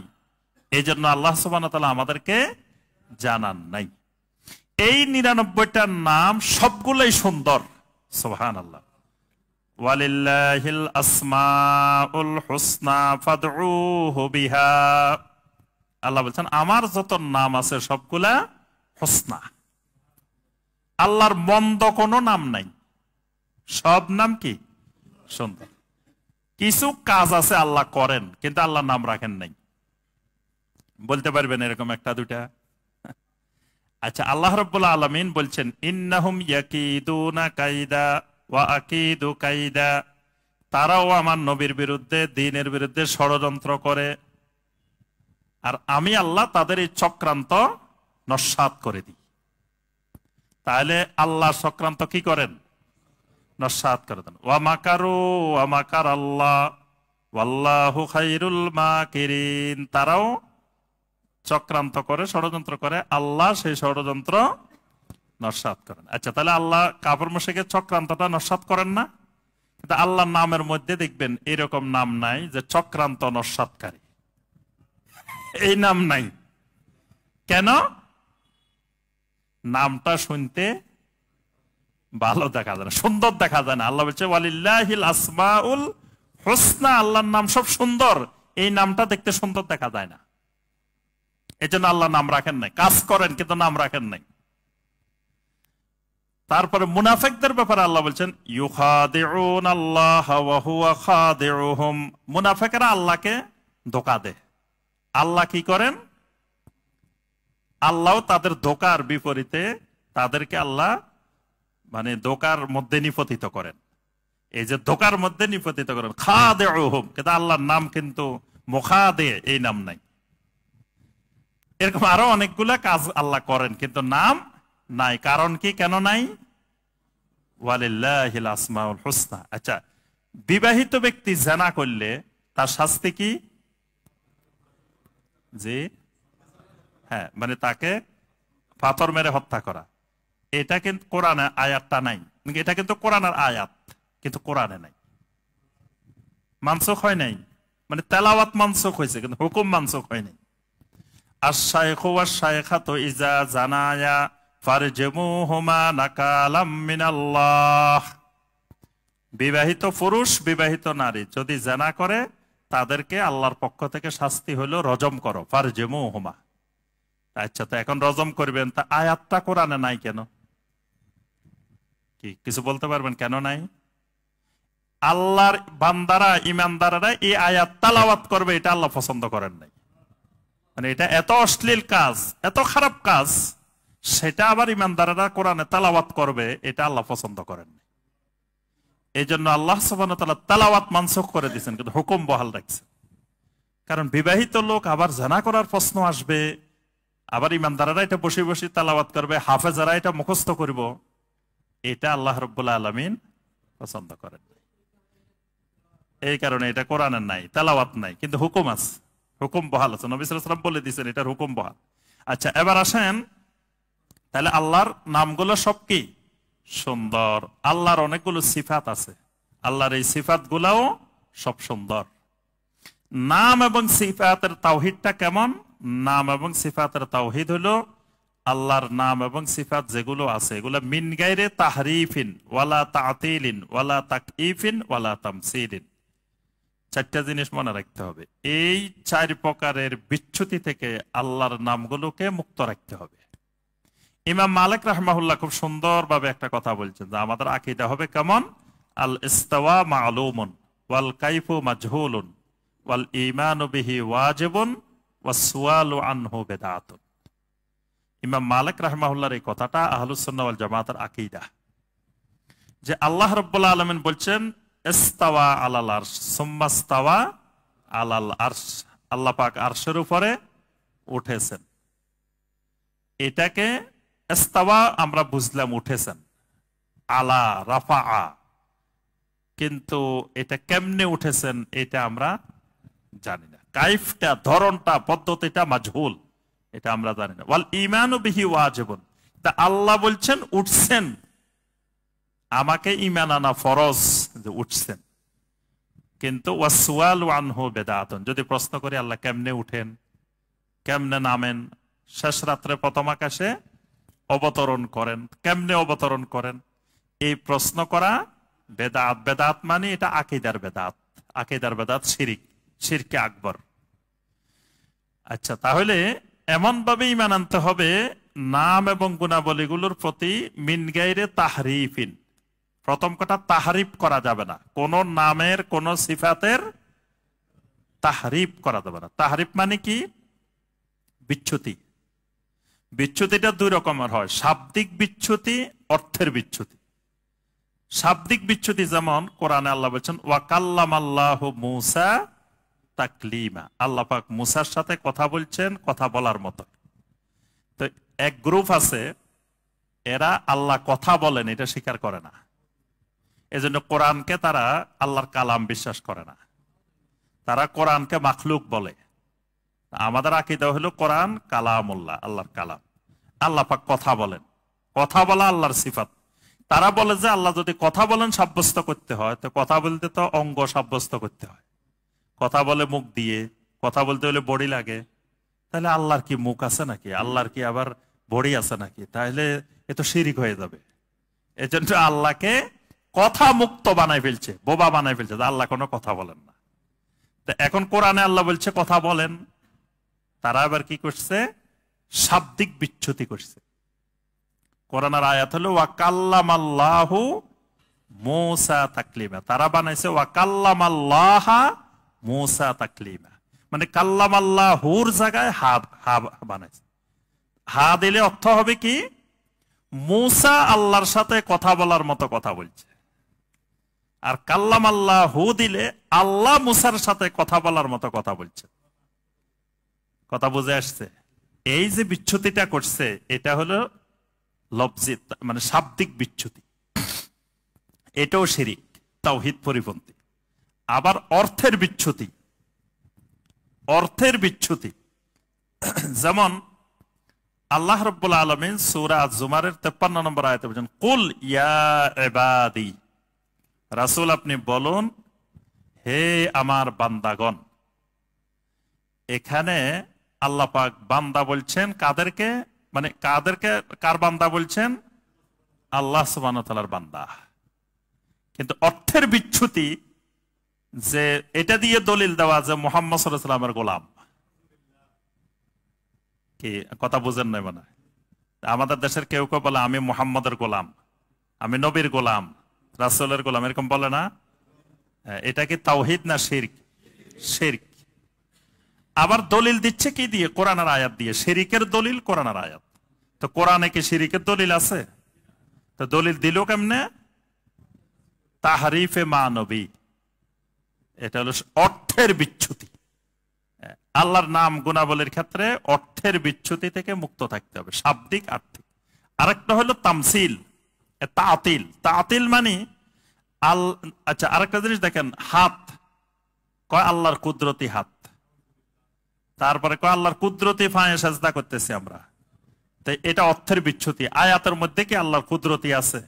এই জন্য আল্লাহ সুবহানাহু ওয়া তাআলা আমাদেরকে জানান নাই। এই 99টার নাম সবগুলোই সুন্দর, সুবহানাল্লাহ। ওয়ালিল্লাহিল আসমাউল হুসনা ফাদউহু বিহা। আল্লাহ বলছেন আমার যত নাম আছে সবগুলা হুসনা। আল্লাহর মন্দ কোনো নাম নাই, সব নাম কি? সুন্দর। কিছু কাজ আছে আল্লাহ করেন, কিন্তু আল্লাহ নাম রাখেন নাই। বলতে পারবেন এরকম একটা দুটা? আচ্ছা, আল্লাহ রাব্বুল আলামিন বলছেন ইন্নাহুম ইয়াকিদুনা কাইদা ওয়া আকিদু কাইদা। তারাও আমার নবীর বিরুদ্ধে, দ্বীনের বিরুদ্ধে ষড়যন্ত্র করে, আর আমি আল্লাহ তাদের এই চক্রান্ত নস্যাৎ করে দিই। তাহলে আল্লাহ চক্রান্ত কি করেন? নস্যাৎ করে দেন। ওয়া মাকারু ওয়া মাকার আল্লাহ ওয়াল্লাহু খায়রুল মাকিরিন। তারাও চক্রান্ত করে, ষড়যন্ত্র করে, আল্লাহ সেই ষড়যন্ত্র নস্যাৎ করেন। আচ্ছা, তাহলে আল্লাহ কাফের মুশরিকের চক্রান্তটা নস্যাৎ করেন না? কিন্তু আল্লাহর নামের মধ্যে দেখবেন এরকম নাম নাই যে চক্রান্ত নস্যাৎকারী, এই নাম নাই। কেন? নামটা শুনতে ভালো দেখা যায় না, সুন্দর দেখা যায় না। আল্লাহ বলছে ওয়ালিল্লাহিল আসমাউল হুসনা, আল্লাহর নাম সব সুন্দর, এই নামটা দেখতে সুন্দর দেখা যায় না, এই জন্য আল্লাহ নাম রাখেন নাই। কাজ করেন কিন্তু নাম রাখেন নাই। তারপরে মুনাফিকদের ব্যাপারে আল্লাহ বলছেন ইউখাদিউন আল্লাহ ওয়া হুয়া খাদিউহুম, মুনাফিকরা আল্লাহকে ধোঁকা দেয়। আল্লাহ কি করেন? আল্লাহ তাদের ধোঁকার বিপরীতে তাদেরকে আল্লাহ মানে ধোঁকার মধ্যে নিপতিত করেন। এই যে ধোঁকার মধ্যে নিপতিত করেন, খাদিউহুম, কিন্তু আল্লাহর নাম কিন্তু মুখাদে, এই নাম নাই। এরকম আরো অনেকগুলা কাজ আল্লাহ করেন কিন্তু নাম নাই। কারণ কি, কেন নাই? ওয়ালিল্লাহিল আসমাউল হুসনা। আচ্ছা, বিবাহিত ব্যক্তি জিনা করলে তার শাস্তি কি? জি হ্যাঁ, মানে তাকে পাথর মেরে হত্যা করা। এটা কিন্তু কোরআনে আয়াতটা নাই, এটা কিন্তু কোরআনের আয়াত, কিন্তু কোরআনে নাই, মানসুখ হয় নাই। মানে তেলাওয়াত মানসুখ হয়েছে কিন্তু হুকুম মানসুখ হয় নাই। আশ-শাইখু ওয়াশ-শাইখাতু ইযা জানায়া ফারজুমুহুমা নাকালাম মিনাল্লাহ, বিবাহিত পুরুষ বিবাহিত নারী যদি জিনা করে তাদেরকে আল্লাহর পক্ষ থেকে শাস্তি হলো রজম করো, ফারজুমুহুমা। আচ্ছা, তো এখন রজম করবেন, তা আয়াতটা কোরআনে নাই কেন? কি কিছু বলতে পারবেন কেন নাই? আল্লাহর বান্দারা, ইমানদাররা এই আয়াত তেলাওয়াত করবে, এটা আল্লাহ পছন্দ করেন নাই। মানে এটা এত অশ্লীল কাজ, এত খারাপ কাজ, সেটা আবার ইমানদাররা কোরআনে তেলাওয়াত করবে, এটা আল্লাহ পছন্দ করেন নাই। এই জন্য আল্লাহ সুবহানাহু ওয়া তাআলা তেলাওয়াত মানসুখ করে দিয়েছেন কিন্তু হুকুম বহাল রাখছেন। কারণ বিবাহিত লোক আবার জিনা করার প্রশ্ন আসবে, আবার ইমানদাররা এটা বসে বসে তেলাওয়াত করবে, হাফেজারা এটা মুখস্থ করব, এটা আল্লাহ রাব্বুল আলামিন পছন্দ করেন নাই। এই কারণে এটা কোরআনের নাই, তেলাওয়াত নাই, কিন্তু হুকুম আছে, হুকুম বহাল আছে। নবী সাল্লাল্লাহু আলাইহি ওয়াসাল্লাম বলে দিয়েছেন এটার হুকুম বহাল। আচ্ছা, এবার আসেন, তাহলে আল্লাহর নামগুলো সব কি সুন্দর। আল্লাহর অনেকগুলো সিফাত আছে, আল্লাহর এই সিফাত গুলাও সব সুন্দর। নাম এবং সিফাতের তাওহীদটা কেমন? নাম এবং সিফাতের তাওহীদ হলো আল্লাহর নাম এবং সিফাত যেগুলো আছে এগুলো মিন গায়রে তাহরিফিন ওয়ালা তাতিলিন ওয়ালা তাকইফিন ওয়ালা তামসিলিন। চারটা জিনিস মনে রাখতে হবে। এই চার প্রকারের বিচ্যুতি থেকে আল্লাহর নামগুলোকে মুক্ত রাখতে হবে। ইমাম মালিক রাহমাহুল্লাহ খুব সুন্দরভাবে একটা কথা বলছেন যে আমাদের আকীদা হবে কেমন? আল ইস্তাওয়া মা'লুমুন ওয়াল কাইফু মাজহুলুন ওয়াল ঈমানু বিহি ওয়াজিবুন ওয়াস সুআলু আনহু বিদআতুন। ইমাম মালিক রাহমাহুল্লাহর এই কথাটা আহলুস সুন্নাহ ওয়াল জামাতের আকীদা, যে আল্লাহ রাব্বুল আলামিন বলছেন ইস্তাওয়া আলাল আরশ সুম্মা ইস্তাওয়া আলাল আরশ, আল্লাহ পাক আরশের উপরে উঠেছেন। এটাকে ইস্তাওয়া আমরা বুঝলাম উঠেছেন, আলা রাফাআ, কিন্তু এটা কেমনে উঠেছেন এটা আমরা জানি না। কাইফটা, ধরনটা, পদ্ধতিটা মাজহুল, এটা আমরা জানি না। ওয়াল ঈমানু বিহি ওয়াজিবুন, তা আল্লাহ বলছেন উঠছেন, আমাকে ঈমান আনা ফরজ যে উঠছেন। কিন্তু ওয়াস সুআলু আনহু বিদআতুন, যদি প্রশ্ন করি আল্লাহ কেমনে উঠেন, কেমনে নামেন, শেষ রাত্রে প্রথম আকাশে অবতরণ করেন, কেমনে অবতরণ করেন, এই প্রশ্ন করা বেদাত। বেদাত মানে এটা আকীদার বেদাত, আকীদার বেদাত শিরক, শিরকে আকবর। আচ্ছা, তাহলে এমন ভাবে ঈমান আনতে হবে নাম এবং গুণাবলীগুলোর প্রতি মিন গায়রে তাহরিফিন। প্রথম কথা, তাহরিফ করা যাবে না, কোন নামের কোন সিফাতের তাহরিফ করা যাবে না। তাহরিফ মানে কি? বিচ্যুতি। বিচ্যুতিটা দুই রকমের হয়, শাব্দিক বিচ্যুতি, অর্থের বিচ্যুতি। শাব্দিক বিচ্যুতি যেমন কোরআনে আল্লাহ বলছেন ওয়া কাল্লামাল্লাহু মূসা তাকলিমা, আল্লাহ পাক মূসার সাথে কথা বলছেন কথা বলার মতো। তো এক গ্রুপ আছে, এরা আল্লাহ কথা বলেন এটা স্বীকার করে না, এজন্য কোরআনকে তারা আল্লাহর কালাম বিশ্বাস করে না, তারা কোরআনকে মাখলুক বলে। আমাদের আকীদা হলো কোরআন কালামুল্লাহ, আল্লাহর কালাম, আল্লাহ পাক কথা বলেন, কথা বলা আল্লাহর সিফাত। তারা বলে যে আল্লাহ যদি কথা বলেন সাব্যস্ত করতে হয়, তো কথা বলতে তো অঙ্গ সাব্যস্ত করতে হয়, কথা বলে মুখ দিয়ে, কথা বলতে হলে বডি লাগে। তাহলে আল্লাহর কি মুখ আছে নাকি, আল্লাহর কি আবার বডি আছে নাকি? তাহলে এ তো শিরিক হয়ে যাবে। এজন্য আল্লাহকে কথা মুক্ত বানাই ফেলছে, বোবা বানাই ফেলছে, আল্লাহ কোনো কথা বলেন না। এখন কোরআনে আল্লাহ বলছে কথা বলেন, তারা আবার কি করছে? শাব্দিক বিচ্যুতি করছে। কোরআনের আয়াত হলো ওয়াকাল্লামাল্লাহু মূসা তাকলিমা, তারা বানাইছে ওয়াকাল্লামাল্লাহা মূসা তাকলিমা, মানে কাল্লামাল্লাহুর জায়গায় হা বানাইছে। হা দিলে অর্থ হবে কি? মূসা আল্লাহর সাথে কথা বলার মতো কথা বলছে। আর কাল্লামাল্লাহু দিলে আল্লাহ মূসার সাথে কথা বলার মতো কথা বলছে। কথা বুঝে আসছে? এই যে বিচ্যুতিটা করছে এটা হলো লফজি, মানে শাব্দিক বিচ্যুতি। এটাও শিরিক, তাওহীদ পরিপন্থী। আবার অর্থের বিচ্যুতি, অর্থের বিচ্যুতি যেমন আল্লাহ রাব্বুল আলামিন সূরা আজ-জুমারের 53 নম্বর আয়াতে বলেন কুল ইয়া ইবাদি, রাসূল আপনি বলুন হে আমার বান্দাগণ। এখানে আল্লাহ পাক বান্দা বলছেন কাদেরকে? মানে কাদেরকে, কার বান্দা বলছেন? আল্লাহ সুবহানাহু ওয়া তাআলার বান্দা। কিন্তু অর্থের বিচ্যুতি, যে এটা দিয়ে দলিল দেওয়া যে মুহাম্মদ সাল্লাল্লাহু আলাইহি ওয়াসাল্লামের গোলাম। কি কথা বুঝেন নাই? মানে আমাদের দেশের কেউ কেউ বলে আমি মুহাম্মদের গোলাম, আমি নবীর গোলাম, রাসূলের গোলাম, এরকম বলে না? এটা কি তাওহীদ না শিরক? শিরক। আবার দলিল দিচ্ছে কি দিয়ে? কোরআনের আয়াত দিয়ে। শিরকের দলিল কোরআনের আয়াত। তো কোরআনে কি শিরকের দলিল আছে? তো দলিল দিল কেমনে? তাহরিফে মানবী। এটা হলো অর্থের বিচ্যুতি। আল্লাহর নাম গুণাবলীর ক্ষেত্রে অর্থের বিচ্যুতি থেকে মুক্ত থাকতে হবে, শাব্দিক আর্থিক। আরেকটা হলো তামসিল, তাতিল। তাতিল মানে আচ্ছা আরেকটা জিনিস দেখেন, হাত কয় আল্লাহর কুদরতি হাত, তারপরে কয় আল্লাহর কুদরতি পায়ে সাজদা করতেছি আমরা। তাই এটা অর্থের বিচ্যুতি। আয়াতের মধ্যে কি আল্লাহর কুদরতি আছে?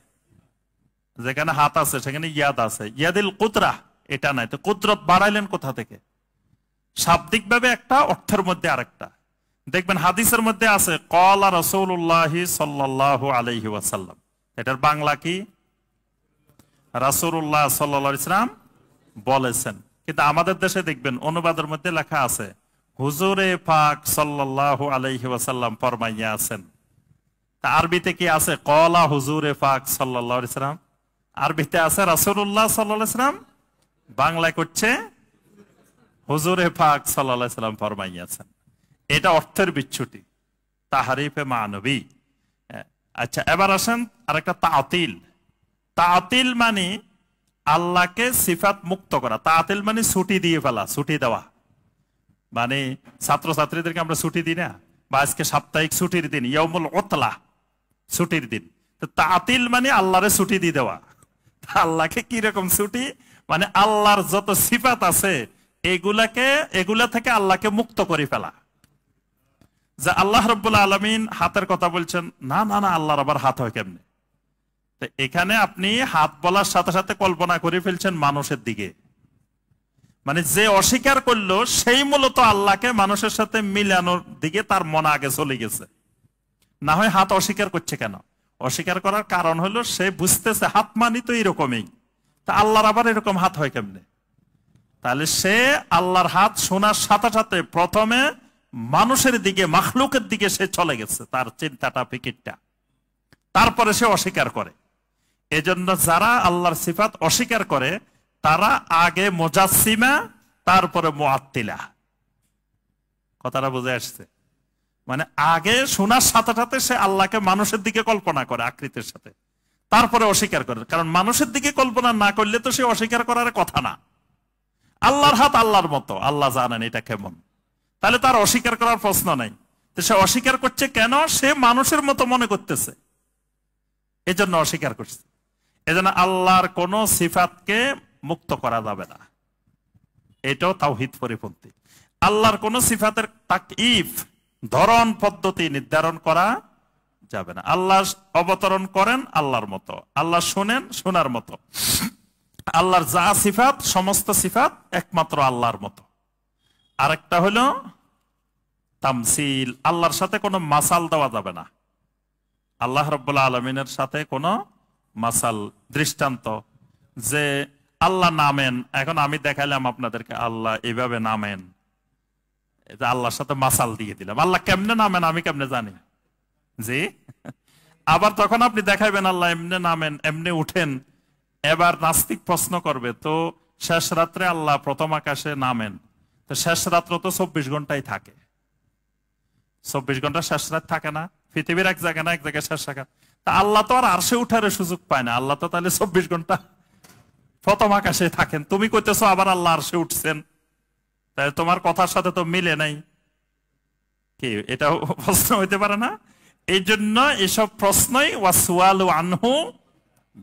যেখানে হাত আছে সেখানে ইয়াদ আছে, ইয়াদিল কুদরা এটা নাই। তো কুদরত বাড়াইলেন কোথা থেকে? শাব্দিক ভাবে একটা, অর্থের মধ্যে আরেকটা। দেখবেন হাদিসের মধ্যে আছে ক্বালা রাসূলুল্লাহ সাল্লাল্লাহু আলাইহি ওয়াসাল্লাম, এটার বাংলা কি? রাসূলুল্লাহ সাল্লাল্লাহু আলাইহি ওয়াসাল্লাম বলেছেন। কিন্তু আমাদের দেশে দেখবেন অনুবাদের মধ্যে লেখা আছে হুজুরে পাক সাল্লাল্লাহু আলাইহি ওয়াসাল্লাম ফরমাইয়াছেন। তা আরবিতে কি আছে? ক্বালা হুজুরে পাক সাল্লাল্লাহু আলাইহি ওয়াসাল্লাম। আরবিতে আছে রাসূলুল্লাহ সাল্লাল্লাহু আলাইহি ওয়াসাল্লাম, বাংলায় করছে হুজুরে পাক সাল্লাল্লাহু আলাইহি ওয়াসাল্লাম ফরমাইয়াছেন। এটা অর্থের বিচ্যুতি, তাহরিফে মানবী। আচ্ছা এবার আসেন আরেকটা তাতিল। তাতিল মানে আল্লাহকে সিফাত মুক্ত করা। তাতিল মানে ছুটি দিয়ে ফেলা, ছুটি দেওয়া। মানে ছাত্রছাত্রীদেরকে আমরা ছুটি দিই না, বা আজকে সাপ্তাহিক ছুটির দিন, ইয়াউমুল উতলা, ছুটির দিন। তো তাতিল মানে আল্লাহরে ছুটি দিয়ে দেওয়া। আল্লাহকে কি রকম ছুটি? মানে আল্লাহর যত সিফাত আছে এগুলা থেকে আল্লাহকে মুক্ত করে ফেলা। যে আল্লাহ রাব্বুল আলামিন হাতের কথা বলছেন, না না না, আল্লাহর আবার হাত হয় কেমনে? তো এখানে আপনি হাত বলার সাথে সাথে কল্পনা করে ফেলছেন মানুষের দিকে। মানে যে অস্বীকার করলো সেই মূলত আল্লাহকে মানুষের সাথে মিলানোর দিকে তার মন আগে চলে গেছে। না হয় হাত অস্বীকার করছে কেন? অস্বীকার করার কারণ হলো সে বুঝতেছে হাত মানি তো এরকমই, তা আল্লাহর আবার এরকম হাত হয় কেমনে? তাহলে সে আল্লাহর হাত শোনার সাথে সাথে প্রথমে মানুষের দিকে, মাখলুকের দিকে সে চলে গেছে, তার চিন্তাটা ফিকিরটা। তারপরে সে অস্বীকার করে। এজন্য যারা আল্লাহর সিফাত অস্বীকার করে তারা আগে মুজাসসিমা, তারপরে মুআত্তিলা। কথাটা বুঝে আসছে? মানে আগে শোনার সাথে সাথে সে আল্লাহকে মানুষের দিকে কল্পনা করে আকৃতির সাথে, তারপরে অস্বীকার করে। কারণ মানুষের দিকে কল্পনা না করলে তো সে অস্বীকার করার কথা না। আল্লাহর হাত আল্লাহর মতো, আল্লাহ জানেন এটা কেমন, তাহলে তার অস্বীকার করার প্রশ্ন নাই। তো সে অস্বীকার করছে কেন? সে মানুষের মতো মনে করতেছে, এজন্য অস্বীকার করছে। এজন্য আল্লাহর কোন সিফাতকে মুক্ত করা যাবে না, এটাও তাওহীদ পরিপন্থী। আল্লাহর কোন সিফাতের তাকইফ, ধরন পদ্ধতি নির্ধারণ করা যাবে না। আল্লাহ অবতরণ করেন আল্লাহর মতো, আল্লাহ শোনেন শোনার মতো। আল্লাহর যা সিফাত, সমস্ত সিফাত একমাত্র আল্লাহর মতো। আরেকটা হলো তামসিল, আল্লাহর সাথে কোনো মাসাল দেওয়া যাবে না। আল্লাহ রাব্বুল আলামিনের সাথে কোনো মাসাল, দৃষ্টান্ত যে আল্লাহ নামেন, এখন আমি দেখাইলাম আপনাদেরকে আল্লাহ এইভাবে নামেন, আল্লাহর সাথে মাসাল দিয়ে দিলাম, আল্লাহ কেমনে নামেন আমি কেমনে জানি? জি। আবার তখন আপনি দেখাইবেন আল্লাহ এমনে নামেন, এমনি উঠেন। এবার নাস্তিক প্রশ্ন করবে, তো শেষ রাত্রে আল্লাহ প্রথম আকাশে নামেন, তো শেষ রাত্র তো 24 ঘন্টাই থাকে, 24 ঘন্টা শেষ রাত থাকে না? পৃথিবীর এক জায়গায় না এক জায়গায় শেষ রাখা, তা আল্লাহ তো আর আরশে উঠার সুযোগ পায় না, আল্লাহ তো তাহলে 24 ঘন্টা প্রথম আকাশে থাকেন। তুমি কইতেছো আবার আল্লাহ আরশে উঠছেন, তাই তোমার কথার সাথে তো মিলে নাই। কি এটা প্রশ্ন হইতে পারে না? এই জন্য এসব প্রশ্নই ওয়াসওয়ালু আনহু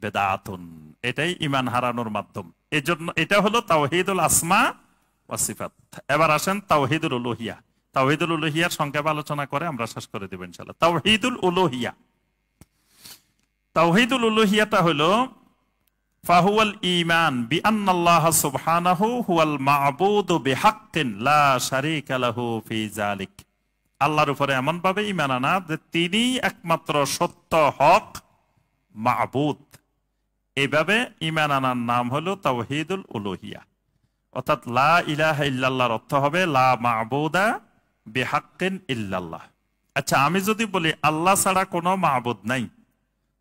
বেদাতুন, এটাই ঈমান হারানোর মাধ্যম। এই জন্য এটা হলো তাওহীদুল আসমা ওয়া সিফাত। এবার আসেন তাওহীদুল উলুহিয়া। তাওহীদুল উলুহিয়ার সংক্ষেপে আলোচনা করে আমরা শেষ করে দেব ইনশাআল্লাহ। তাওহীদুল উলুহিয়া, তাওহীদুল উলুহিয়াটা হলো ফাহুয়াল ঈমান বিআন্নাল্লাহ সুবহানাহু হুয়াল মা'বুদু বিহাক্কিন লা শারীকা লাহু ফি যালিক। আল্লাহর উপরে এমন ভাবে ঈমান আনা যে তিনি একমাত্র সত্য হক মা'বুদ। এইভাবে ঈমান আনার নাম হলো তাওহীদুল উলুহিয়া। অর্থাৎ লা ইলাহা ইল্লাল্লাহর অর্থ হবে লা মা'বুদা বিহাক্কিন ইল্লাল্লাহ। আচ্ছা, আমি যদি বলি আল্লাহ ছাড়া কোনো মা'বুদ নাই,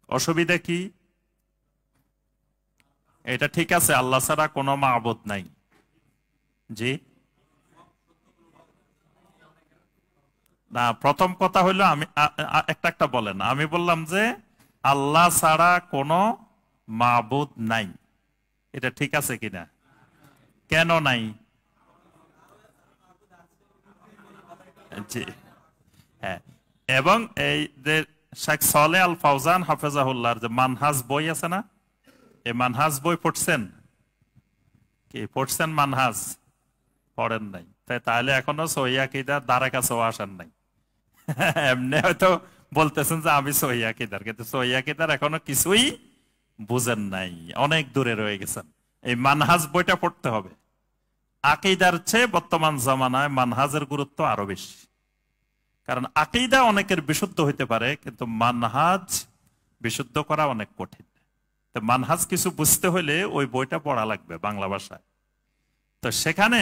অসুবিধা কি? এটা ঠিক আছে, আল্লাহ ছাড়া কোনো মা'বুদ নাই। জি না, প্রথম কথা হলো আমি একটা একটা বলেন। আমি বললাম যে আল্লাহ ছাড়া কোনো মা'বুদ নাই, এটা ঠিক আছে কিনা? কেন নাই? জি হ্যাঁ। এবং এই যে শেখ সালেহ আল ফাওজান হাফেজাহুল্লাহর যে মানহাজ বই আছে না, এই মানহাজ বই পড়ছেন? কি পড়ছেন মানহাজ? পড়েন নাই, তাহলে এখনো সহিহ আকীদার দ্বারে কাছেও আসেন নাই। এমনি হয়তো বলতেছেন যে আমি সহিহ আকীদার, কিন্তু সহিহ আকীদার এখনো কিছুই বুঝেন নাই, অনেক দূরে রয়ে গেছেন। এই মানহাজ বইটা পড়তে হবে। আকীদার চেয়ে বর্তমান জামানায় মানহাজের গুরুত্ব আরো বেশি। কারণ আকীদা অনেকের বিশুদ্ধ হইতে পারে, কিন্তু মানহাজ বিশুদ্ধ করা অনেক কঠিন। তো মানহাজ কিছু বুঝতে হলে ওই বইটা পড়া লাগবে বাংলা ভাষায়। তো সেখানে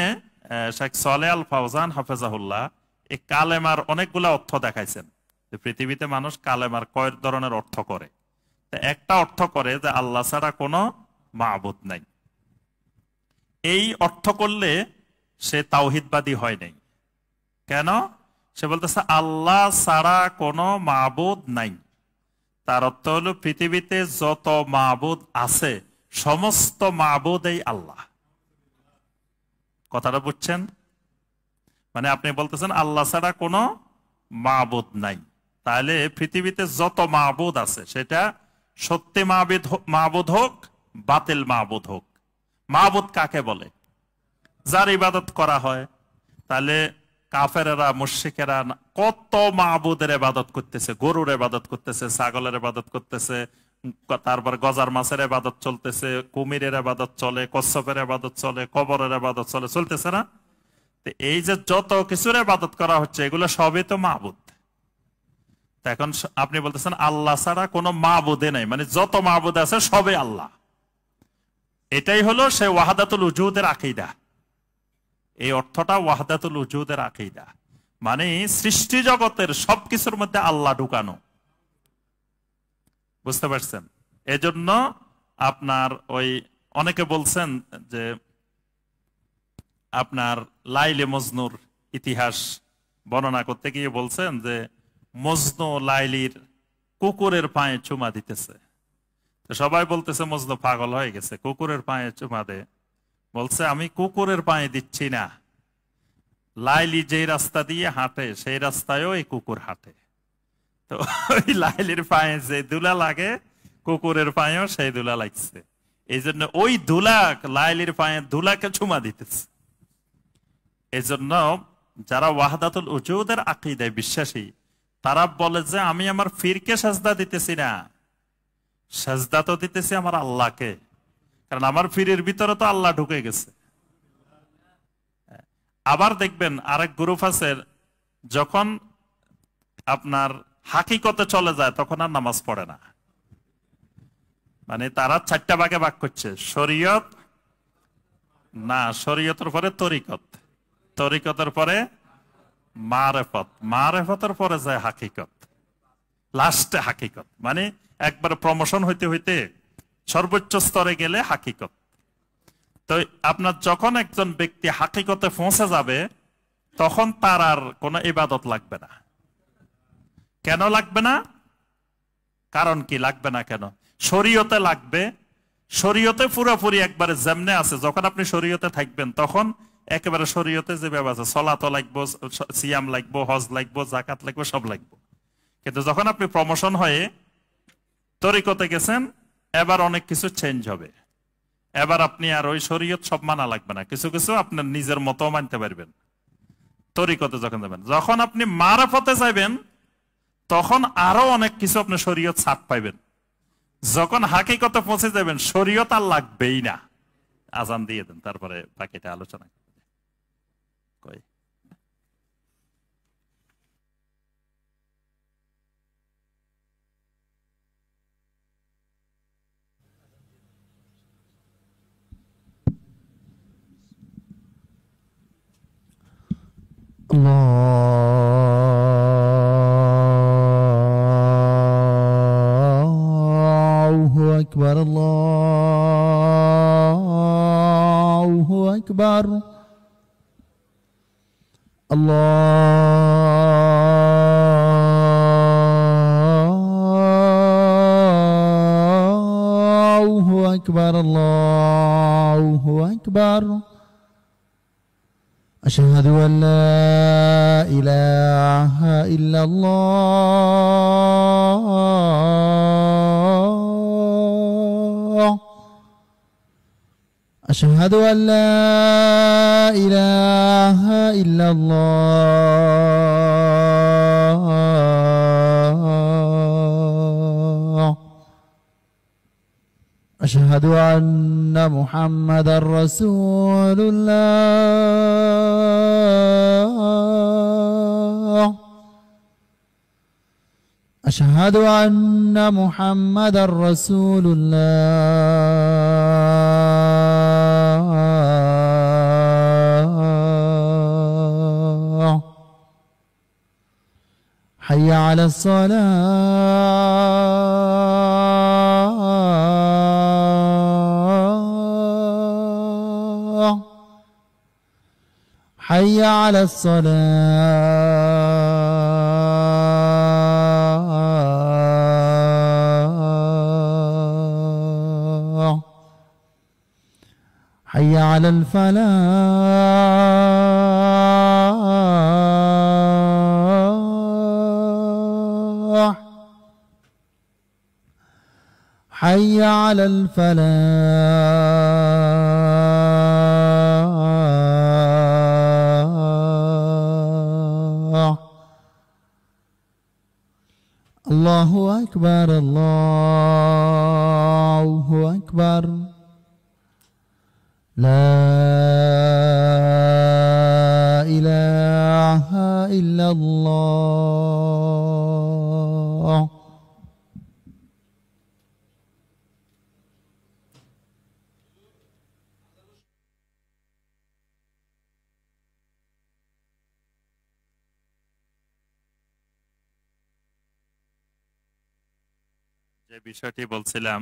শেখ সালেহ আল ফাওজান হাফেজাহুল্লাহ এই কালেমার অনেকগুলা অর্থ দেখাইছেন, যে পৃথিবীতে মানুষ কালেমার কয়েক ধরনের অর্থ করে। তো একটা অর্থ করে যে আল্লাহ ছাড়া কোনো মা'বুদ নাই। এই অর্থ করলে সে তাওহীদবাদী হয় নাই। কেন? সে বলতেছে আল্লাহ ছাড়া কোনো মা'বুদ নাই। তার অর্থ হলো পৃথিবীতে যত মা'বুদ আছে সমস্ত মা'বুদ এই আল্লাহ। কথাটা বুঝছেন? মানে আপনি বলতেছেন আল্লাহ ছাড়া কোনো মা'বুদ নাই, তাহলে পৃথিবীতে যত মা'বুদ আছে সেটা সত্যি মা'বুদ হোক, বাতিল মা'বুদ হোক। মা'বুদ কাকে বলে? যার ইবাদত করা হয়। তাহলে কাফেরেরা মুশরিকেরা কত মা'বুদের ইবাদত করতেছে, গরুর ইবাদত করতেছে, ছাগলের ইবাদত করতেছে, তারপর গজার মাছের ইবাদত চলতেছে, কুমিরের ইবাদত চলে, কচ্ছপের ইবাদত চলে, কবরের ইবাদত চলে, চলতেছে না? এই যে যত কিছুর ইবাদত করা হচ্ছে এগুলো সবই তো মা'বুদ। এখন আপনি বলতেছেন আল্লাহ ছাড়া কোনো মা'বুদে নাই, মানে যত মা'বুদ আছে সবই আল্লাহ। এটাই হলো সে ওয়াহদাতুল উজুদের আকীদা। এই অর্থটা ওয়াহদাতুল উজুদের আকীদা, মানে সৃষ্টি জগতের সবকিছুর মধ্যে আল্লাহ ঢুকানো। বুঝতে পারছেন? এজন্য আপনার ওই অনেকে বলছেন যে আপনার লাইলে মজনুর ইতিহাস বর্ণনা করতে গিয়ে বলছেন যে মজনু লাইলির কুকুরের পায়ে চুমা দিতেছে। তো সবাই বলতেছে মজনু পাগল হয়ে গেছে, কুকুরের পায়ে চুমা দে। বলছে আমি কুকুরের পায়ে দিচ্ছি না, লাইলি যেই রাস্তা দিয়ে হাঁটে সেই রাস্তায়ও এই কুকুর হাঁটে। তো ওই লাইলির পায়ে যে দুলা লাগে কুকুরের পায়েও সেই দুলা লাগছে। এই জন্য ওই দুলা লাইলির পায়ে দুলাকে চুমা দিতেছে। এই জন্য যারা ওয়াহদাতুল উজুদের আকীদায় বিশ্বাসী তারা বলে যে আমি আমার পীরকে সাজদা দিতেছি না, সাজদা তো দিতেছি আমার আল্লাহকে, কারণ আমার পীরের ভিতরে তো আল্লাহ ঢুকে গেছে। আবার দেখবেন আরেক গ্রুপ আছে, যখন আপনার হাকিকতে চলে যায় তখন আর নামাজ পড়ে না। মানে তারা 4টা ভাগে ভাগ করছে, শরীয়ত না, শরীয়তের পরে তরিকত, তরিকতের পরে মারেফত, মারেফতের পরে যায় হাকিকত, লাস্টে হাকিকত। মানে একবার প্রমোশন হইতে হইতে সর্বোচ্চ স্তরে গেলে হাকিকত। তো আপনার যখন একজন ব্যক্তি হাকিকতে পৌঁছে যাবে তখন তার আর কোনো ইবাদত লাগবে না। কেন লাগবে না? কারণ কি লাগবে না কেন? শরীয়তে লাগবে। শরীয়তে পুরোপুরি একবারে যেমনে আছে, যখন আপনি শরীয়তে থাকবেন তখন একেবারে শরীয়তে যে ব্যবস্থা, সলাত লাগবো, সিয়াম লাগবো, হজ লাগবো, জাকাত লাগবো, সব লাগবো। কিন্তু যখন আপনি প্রমোশন হয়ে তরিকতে গেছেন, এবার অনেক কিছু চেঞ্জ হবে। এবার আপনি আর ওই শরীয়ত সব মানা লাগবে না, কিছু কিছু আপনার নিজের মতো মানতে পারবেন তরিকতে যখন যাবেন। যখন আপনি মারফতে যাবেন তখন আরো অনেক কিছু আপনি শরীয়ত ছাপ পাইবেন। যখন হাকিকতে পৌঁছে যাবেন শরীয়ত আর লাগবেই না। আজান দিয়ে দেন, তারপরে বাকিটা আলোচনা কই। আল্লাহু আকবার, আল্লাহু আকবার, আল্লাহু আকবার, আল্লাহু আকবার। أشهد أن لا إله إلا الله. أشهد أن لا إله إلا الله. أشهد أن محمدا رسول الله. أشهد أن محمدا رسول الله. حي على الصلاة. حي على الصلاة. حي على الفلاح. حي على الفلاح. الله أكبر، الله أكبر. لا إله إلا الله. যে বিষয়টি বলছিলাম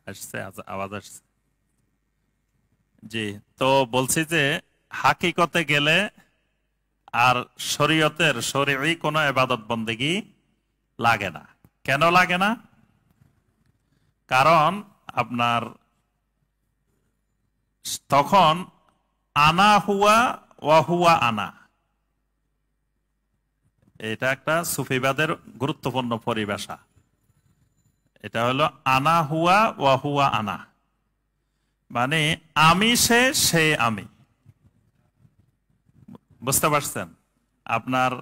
আসছে, আওয়াজ আসছে? জি, তো বলছি যে হাকিকতে গেলে আর শরীয়তের শরীয়ী কোনো ইবাদত বন্দেগী লাগে না। কেন লাগে না? কারণ আপনার তখন আনা হুয়া ওয়া হুয়া আনা, এটা একটা সুফিবাদের গুরুত্বপূর্ণ পরিভাষা। এটা হলো আনা হুয়া ওয়া হুয়া আনা, মানে আমি সে, সে আমি। বুঝতে পারছেন? আপনার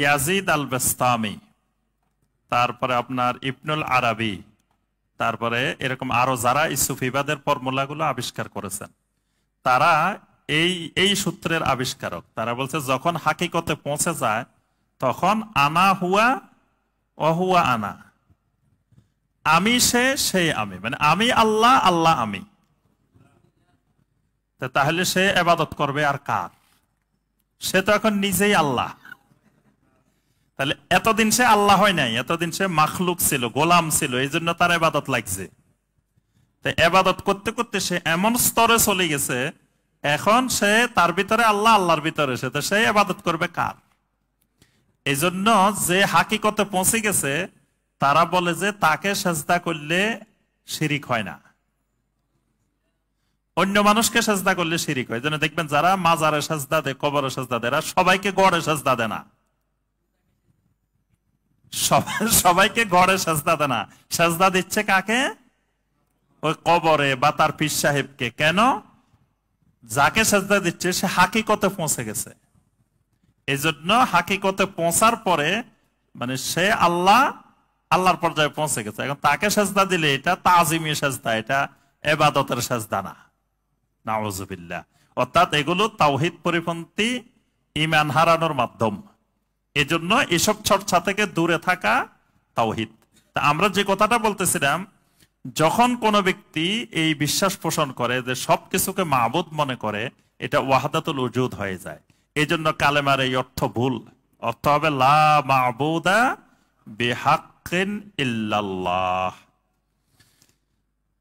ইয়াজিদ আল বেস্তামি, তারপরে আপনার ইবনুল আরাবি, তারপরে এরকম আরো যারা এই সুফিবাদের ফর্মুলাগুলো আবিষ্কার করেছেন, তারা এই সূত্রের আবিষ্কারক। তারা বলছে যখন হাকিকতে পৌঁছে যায় তখন আনা হুয়া ও হুয়া আনা, আমি সে, সে আমি, মানে আমি আল্লাহ, আল্লাহ আমি। তাহলে সে ইবাদত করবে আর কার? সে তো এখন নিজেই আল্লাহ। তাহলে এতদিন সে আল্লাহ হয় নাই, এতদিন সে মাখলুক ছিল, গোলাম ছিল, এই জন্য তার ইবাদত লাগছে। তাই ইবাদত করতে করতে সে এমন স্তরে চলে গেছে, এখন সে তার ভিতরে আল্লাহ, আল্লাহর ভিতরে সে, তো সে ইবাদত করবে কার? এই জন্য যে হাকিকতে পৌঁছে গেছে তারা বলে যে তাকে সেজদা করলে শিরিক হয় না, অন্য মানুষকে সেজদা করলে শিরিক হয়। এই জন্য দেখবেন যারা মাজারে সেজদা দেয়, কবরে সেজদা দেয়, এরা সবাইকে গড়ে সেজদা দেয় না, সবাইকে গড়ে সেজদা দেয় না, সেজদা দিচ্ছে কাকে? ওই কবরে বা তার পীর সাহেবকে। কেন? যাকে সেজদা দিচ্ছে সে হাকিকতে পৌঁছে গেছে। এই জন্য হাকিকতে পৌঁছার পরে মানে সে আল্লাহ, আল্লাহর পর্যায়ে পৌঁছে গেছে। এখন তাকে সেজদা দিলে এটা তাজিমি সেজদা, এটা ইবাদতের সেজদা না। নাউযুবিল্লাহ। অর্থাৎ এগুলো তাওহীদ পরিপন্থী, ঈমান হারানোর মাধ্যম। এজন্য এসব চর্চা থেকে দূরে থাকা তাওহীদ। তা আমরা যে কথাটা বলতেছিলাম, যখন কোন ব্যক্তি এই বিশ্বাস পোষণ করে যে সবকিছুকে মাবুদ মনে করে, এটা ওয়াহদাতুল উজুদ হয়ে যায়। এই জন্য কালেমার এই অর্থ ভুল। অর্থ হবে লা মাবুদা বিহাক্কিন ইল্লাল্লাহ।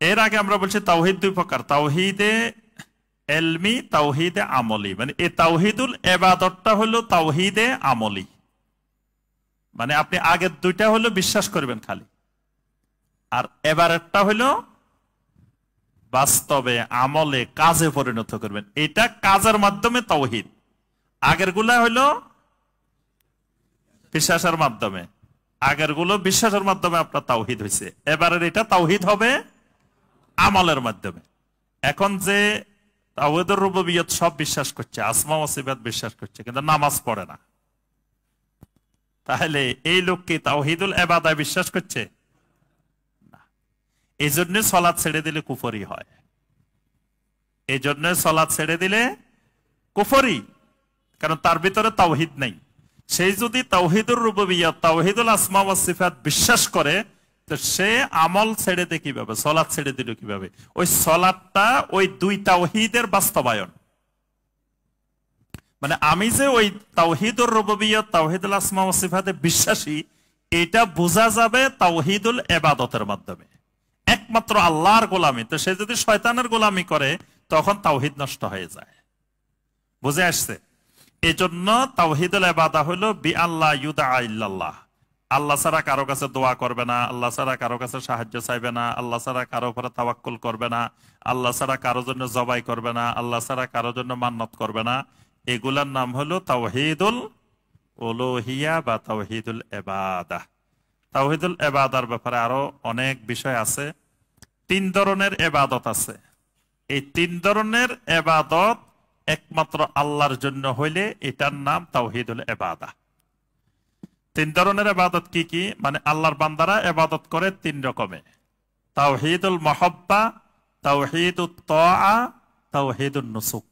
এর আগে আমরা বলছি তাওহীদ দুই প্রকার, তাওহীদে এলমি, তাওহীদে আমলি। মানে এই তাওহীদুল ইবাদতটা হলো তাওহীদে আমলি, মানে আপনি আগের দুইটা হলো বিশ্বাস করবেন খালি, আর এবারেরটা হলো বাস্তবে আমলে কাজে পরিণত করবেন। এটা কাজের মাধ্যমে তাওহীদ। আগের গুলা হলো বিশ্বাসের মাধ্যমে, আগের গুলো বিশ্বাসের মাধ্যমে আপনার তাওহীদ হয়েছে। এবারের এটা তাওহীদ হবে আমলের মাধ্যমে। এখন যে তাওহীদুর রুবুবিয়্যাত সব বিশ্বাস করছে, আসমা ওয়া সিফাত বিশ্বাস করছে, কিন্তু নামাজ পড়ে না, তাহলে এই লোক কি তাওহীদুল ইবাদা বিশ্বাস করছে? না। এই জন্য সালাত ছেড়ে দিলে কুফরি হয়, এই জন্য সালাত ছেড়ে দিলে কুফরি, কারণ তার ভিতরে তাওহীদ নাই। সেই যদি তাওহীদুর রুবুবিয়্যাত, তাওহীদুল আসমা ওয়া সিফাত বিশ্বাস করে, তো সে আমল ছেড়ে দিয়ে কিভাবে, সালাত ছেড়ে দিল কিভাবে? ওই সালাতটা ওই দুই তাওহীদের বাস্তবায়ন। মানে আমি যে ওই তাওহীদুর রুবুবিয়্যাত, তাওহীদুল আসমা ওয়া সিফাতে বিশ্বাসী, এটা বোঝা যাবে তাওহীদুল ইবাদতের মাধ্যমে। একমাত্র আল্লাহর গোলামি। তো সে যদি শয়তানের গোলামি করে তখন তাওহীদ নষ্ট হয়ে যায়। বুঝে আসছে? এই জন্য তাওহীদুল ইবাদা হলো বি আল্লাহ ইউদা ইল্লাল্লাহ। আল্লাহ ছাড়া কারো কাছে দোয়া করবে না, আল্লাহ ছাড়া কারো কাছে সাহায্য চাইবে না, আল্লাহ ছাড়া কারো উপরে তাওয়াক্কুল করবে না, আল্লাহ ছাড়া কারোর জন্য জবাই করবে না, আল্লাহ ছাড়া কারোর জন্য মান্নত করবে না। এগুলার নাম হলো তাওহীদুল উলুহিয়া বা তাওহীদুল ইবাদা। তাওহীদুল ইবাদার ব্যাপারে আরো অনেক বিষয় আছে। 3 ধরনের ইবাদত আছে। এই 3 ধরনের ইবাদত একমাত্র আল্লাহর জন্য হইলে এটার নাম তাওহীদুল ইবাদা। 3 ধরনের ইবাদত কি কি? মানে আল্লাহর বান্দারা ইবাদত করে 3 রকমে: তাওহীদুল মুহাব্বা, তাওহীদুত তাআ, তাওহীদুন নুসুক।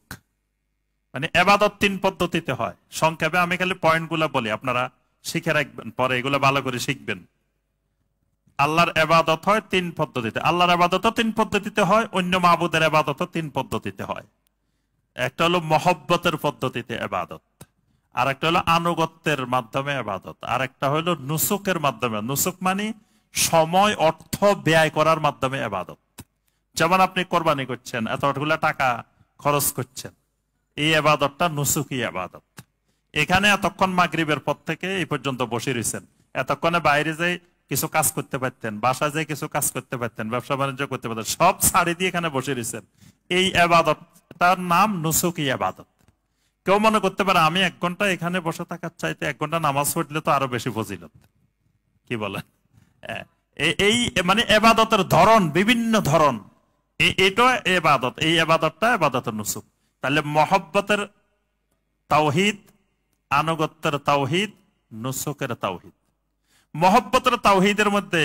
মানে ইবাদত 3 পদ্ধতিতে হয়। সংক্ষেপে আমি খালি পয়েন্টগুলো বলি, আপনারা শিখে রাখবেন, পরে এগুলো ভালো করে শিখবেন। আল্লাহর ইবাদত হয় 3 পদ্ধতিতে। আল্লাহর ইবাদতও 3 পদ্ধতিতে হয়, অন্য মাবুদের ইবাদতও 3 পদ্ধতিতে হয়। একটা হলো মহব্বতের পদ্ধতিতে ইবাদত, আর একটা হলো আনুগত্যের মাধ্যমে ইবাদত, আর একটা হলো নুসুকের মাধ্যমে। নুসুক মানে সময় অর্থ ব্যয় করার মাধ্যমে ইবাদত। যেমন আপনি কোরবানি করছেন, এতগুলো টাকা খরচ করছেন, এই ইবাদতটা নুসুকি ইবাদত। এখানে এতক্ষণ মাগরিবের পর থেকে এই পর্যন্ত বসে রয়েছেন, এতক্ষণে বাইরে যাই কিছু কাজ করতে পারতেন, বাসায় যাই কিছু কাজ করতে পারতেন, ব্যবসা বাণিজ্য করতে পারতেন, সব ছাড়ি দিয়ে এখানে বসে রয়েছেন। এই ইবাদতটার নাম নুসুকি ইবাদত। কেউ মনে করতে পারে আমি 1 ঘন্টা এখানে বসে থাকার চাইতে 1 ঘন্টা নামাজ পড়লে তো আরো বেশি ফজিলত। কি বলেন? এই মানে ইবাদতের ধরন, বিভিন্ন ধরন। এটা ইবাদত, এই ইবাদতটা ইবাদতের নুসুক। তাহলে মহব্বতের তাওহীদ, আনুগত্যের তাওহীদ, নুসুকের তাওহীদ। মহব্বতের তাওহীদের মধ্যে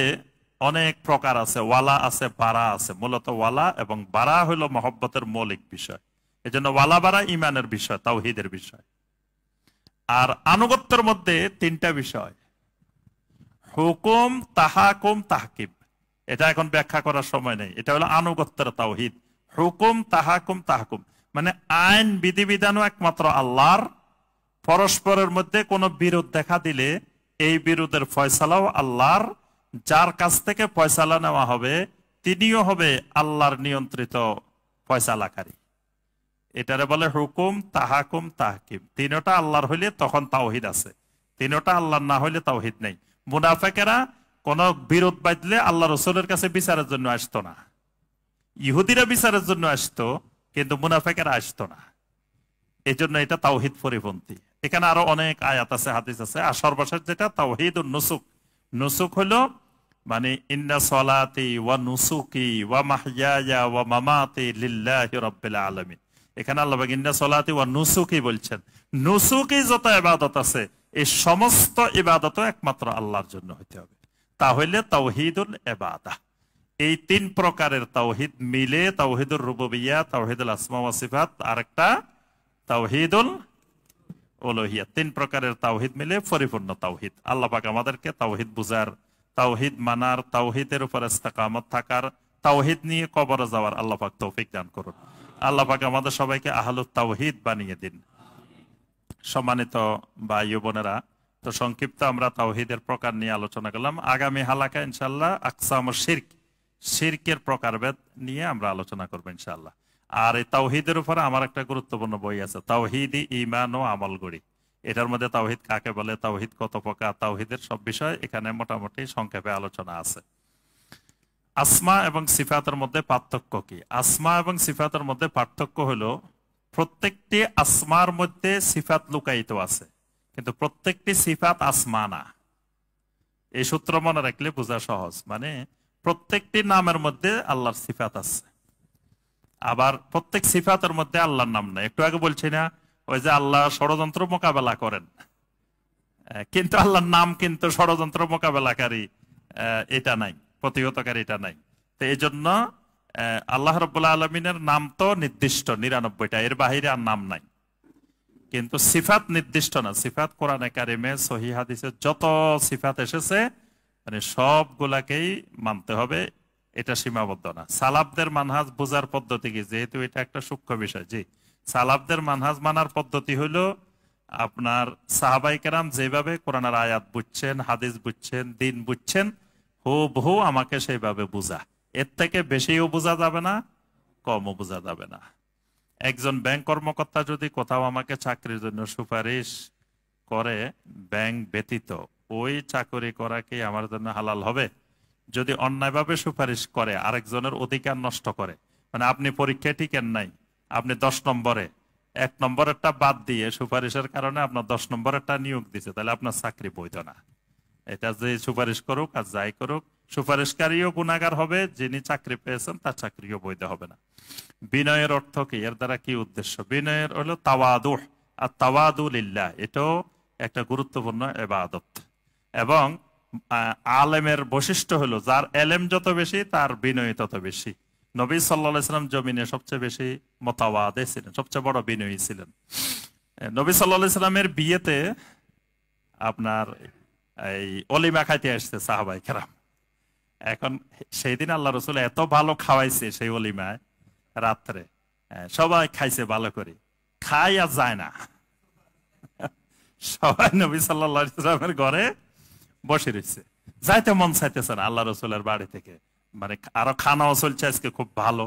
অনেক প্রকার আছে, ওয়ালা আছে, বারা আছে। মূলত ওয়ালা এবং বারা হলো মহব্বতের মৌলিক বিষয়। এজন্য ওয়ালা বারা ইমানের বিষয়, তাওহীদের বিষয়। আর আনুগত্যের মধ্যে 3টা বিষয়: হুকুম, তাহাকুম, তাহকিব। এটা এখন ব্যাখ্যা করার সময় নেই। এটা হলো আনুগত্যের তাওহীদ। হুকুম তাহাকুম তাহকুম মানে আইন বিধিবিধানও একমাত্র আল্লাহর, পরস্পরের মধ্যে কোনো বিরোধ দেখা দিলে এই বিরোধের ফয়সালাও আল্লাহর, যার কাছ থেকে ফয়সালা নেওয়া হবে তিনিও হবে আল্লাহর নিয়ন্ত্রিত ফয়সালাকারী। এটারে বলে হুকুম তাহাকুম তাহকিম। তিনটা আল্লাহর হইলে তখন তাওহীদ আছে, তিনটা আল্লাহর না হইলে তাওহীদ নেই। মুনাফিকেরা কোন বিরোধ বাঁধলে আল্লাহ রাসূলের কাছে বিচারের জন্য আসতো না। ইহুদিরা বিচারের জন্য আসতো, কিন্তু মুনাফিকেরা আসতো না। এই জন্য এটা তাওহীদ পরিপন্থী। এখানে আরো অনেক আয়াত আছে, হাদিস আছে। আর সর্বশেষ যেটা তাওহীদুন নুসুক, নুসুক হলো মানে ইন্না সলাতি ওয়া নুসুকি ওয়া মাহইয়ায়া ওয়া মামাতি লিল্লাহি রাব্বিল আলামিন। এখানে আল্লাহ পাক ইন্না সলাতি ওয়া নুসুকি বলছেন। নুসুকি যত ইবাদত আছে এই সমস্ত ইবাদত একমাত্র আল্লাহর জন্য হতে হবে, তাহলে তাওহীদুল ইবাদাহ। এই তিন প্রকারের তাওহীদ মিলে তাওহীদুর রুবুবিয়্যাহ, তাওহীদুল আসমা ওয়া সিফাত, আরেকটা তাওহীদুল উলুহিয়্যাহ। তিন প্রকারের তাওহীদ মিলে পরিপূর্ণ তাওহীদ। আল্লাহ পাক আমাদেরকে তাওহীদ বুঝার, তাওহীদ মানার, তাওহীদের উপর ইস্তেকামত থাকার, তাওহীদ নিয়ে কবরে যাওয়ার আল্লাহ পাক তৌফিক দান করুন। আল্লাহ পাক আমাদের সবাইকে আহলুত তাওহীদ বানিয়ে দিন। সম্মানিত ভাই ও বোনেরা, তো সংক্ষিপ্ত আমরা তাওহীদের প্রকার নিয়ে আলোচনা করলাম। আগামী হালাকা ইনশাআল্লাহ আকসামুশ শিরক, শিরকের প্রকারভেদ নিয়ে আমরা আলোচনা করবো ইনশাআল্লাহ। আর এই তাওহীদের উপরে আমার একটা গুরুত্বপূর্ণ বই আছে, তাওহীদি ঈমান ও আমল গড়ি। এটার মধ্যে তাওহীদ কাকে বলে, তাওহীদ কত প্রকার, তাওহীদের সব বিষয় এখানে মোটামুটি সংক্ষেপে আলোচনা আছে। আসমা এবং সিফাতের মধ্যে পার্থক্য কি? আসমা এবং সিফাতের মধ্যে পার্থক্য হলো প্রত্যেকটি আসমার মধ্যে সিফাত লুকায়িত আছে, কিন্তু প্রত্যেকটি সিফাত আসমা না। এই সূত্র মনে রাখলে বোঝা সহজ। মানে প্রত্যেকটি নামের মধ্যে আল্লাহর সিফাত আছে, আবার প্রত্যেক সিফাতের মধ্যে আল্লাহর নাম নাই। একটু আগে বলছি না, ওই যে আল্লাহ ষড়যন্ত্র মোকাবেলা করেন, কিন্তু আল্লাহর নাম কিন্তু ষড়যন্ত্র মোকাবেলাকারী এটা নাই, প্রতিহতকারী এটা নাই। তো এই জন্য আল্লাহ রাব্বুল আলামিনের নাম তো নির্দিষ্ট ৯৯টা, এর বাহিরে আর নাম নাই। কিন্তু সিফাত নির্দিষ্ট না। সিফাত কোরআনে কারিমে সহিহ হাদিসে যত সিফাত এসেছে মানে সবগুলাকেই মানতে হবে, এটা সীমাবদ্ধ না। সালাফদের মানহাজ বোঝার পদ্ধতি কি? যেহেতু এটা একটা সূক্ষ্ম বিষয়, জি, সালাফদের মানহাজ মানার পদ্ধতি হলো আপনার সাহাবায়ে কেরাম যেভাবে কোরআনের আয়াত বুঝছেন, হাদিস বুঝছেন, দিন বুঝছেন, হুবহু আমাকে সেইভাবে বুঝা। এর থেকে বেশিও বোঝা যাবে না, কমও বোঝা যাবে না। একজন ব্যাংক কর্মকর্তা যদি কোথাও আমাকে চাকরির জন্য সুপারিশ করে ব্যাংক ব্যতীত, ওই চাকরি করা কি আমার জন্য হালাল হবে? যদি অন্যায়ভাবে সুপারিশ করে, আরেকজনের অধিকার নষ্ট করে, মানে আপনি পরীক্ষায় টিকেন নাই, আপনি 10 নম্বরে 1 নম্বরেরটা বাদ দিয়ে সুপারিশের কারণে আপনার 10 নম্বরেরটা নিয়োগ দিছে, তাহলে আপনার চাকরি বৈধ না। এটা যে সুপারিশ করুক আর যাই করুক, সুপারিশকারীও গুনাহগার হবে, যিনি চাকরি পেয়েছেন তার চাকরিও বৈধ হবে না। বিনয়ের অর্থ কি? এর দ্বারা কি উদ্দেশ্য? বিনয়ের হলো তাওয়াদু, আর তাওয়াদু লিল্লাহ, এটাও একটা গুরুত্বপূর্ণ ইবাদত। এবং আলেমের বৈশিষ্ট্য হলো যার এলেম যত বেশি তার বিনয় তত বেশি। নবী সাল্লাল্লাহু আলাইহি ওয়াসাল্লাম জমিনে সবচেয়ে বেশি মুতাওয়াদি ছিলেন, সবচেয়ে বড় বিনয়ী ছিলেন। নবী সাল্লাল্লাহু আলাইহি ওয়াসাল্লামের বিয়েতে আপনার এই অলিমা খাইতে আসছে সাহাবায়ে কেরাম। এখন সেই দিন আল্লাহ রাসূল এত ভালো খাওয়াইছে সেই অলিমায়, রাত্রে সবাই খাইছে ভালো করে, খাই আর যায় না। সবাই নবী সাল্লাল্লাহু আলাইহি ওয়াসাল্লামের ঘরে বসে রয়েছে, যাইতে মন চাইতেছে না আল্লাহ রাসূলের বাড়ি থেকে। মানে আরো খানাও চলছে আজকে খুব ভালো।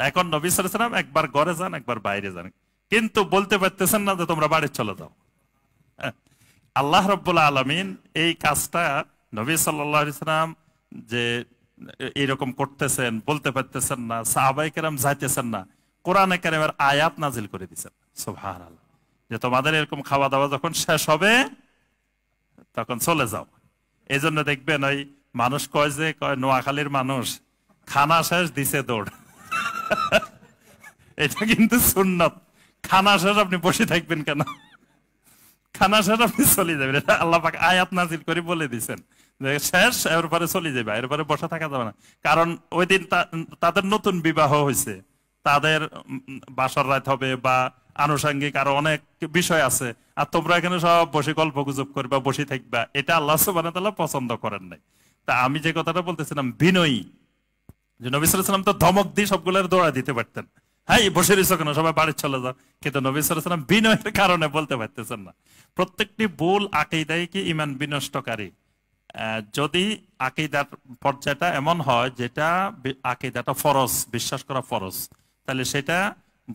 এখন নবী সাল্লাল্লাহু আলাইহি ওয়াসাল্লাম একবার ঘরে যান, একবার বাইরে যান, কিন্তু বলতে পারতেছেন না যে তোমরা বাড়ি চলে যাও। আল্লাহ রাব্বুল আলামিন এই কাজটা নবী সাল্লাল্লাহু আলাইহি ওয়াসাল্লাম যে এরকম করতেছেন বলতে পারতেছেন না, সাহাবায়ে কেরাম যাইতেছেন না, কোরআনে কারিমের আয়াত নাজিল করে দিয়েছেন সুবহানাল্লাহ, যে তোমাদের এরকম খাওয়া দাওয়া যখন শেষ হবে তখন চলে যাও। এই জন্য দেখবেন ওই মানুষ কয় যে নোয়াখালীর মানুষ খানা শেষ দিছে দৌড়। এটা কিন্তু সুন্নত। খানা শেষ আপনি বসে থাকবেন কেন? খানা শেষ আপনি চলে যাবেন। এটা আল্লাহ পাক আয়াত নাজিল করে বলে দিচ্ছেন যে শেষ, এরপরে চলে যাবে, এরপরে বসে থাকা যাবে না। কারণ ওই দিন তাদের নতুন বিবাহ হয়েছে, তাদের বাসর রাত হবে বা আনুষঙ্গিক আরো অনেক বিষয় আছে, আর তোমরা এখানে সব বসে গল্প গুজব করবা, বসে থাকবা, এটা আল্লাহ সুবহানাহু ওয়া তাআলা পছন্দ করেন নাই। তা আমি যে কথাটা বলতেছিলাম বিনয়ী, যে নবী সাল্লাল্লাহু আলাইহি ওয়াসাল্লাম তো ধমক দিয়ে সবগুলোর দৌড়া দিতে পারতেন, হ্যাঁ বসে রয়েছ কেন, সবাই বাড়ি চলে যাও, কিন্তু নবী সাল্লাল্লাহু আলাইহি ওয়াসাল্লাম বিনয়ের কারণে বলতে পারতেছেন না। প্রত্যেকটি ভুল আকীদায় কি ঈমান বিনষ্টকারী। যদি আকীদার পর্যায়টা এমন হয় যেটা আকীদাটা ফরজ, বিশ্বাস করা ফরজ, তাহলে সেটা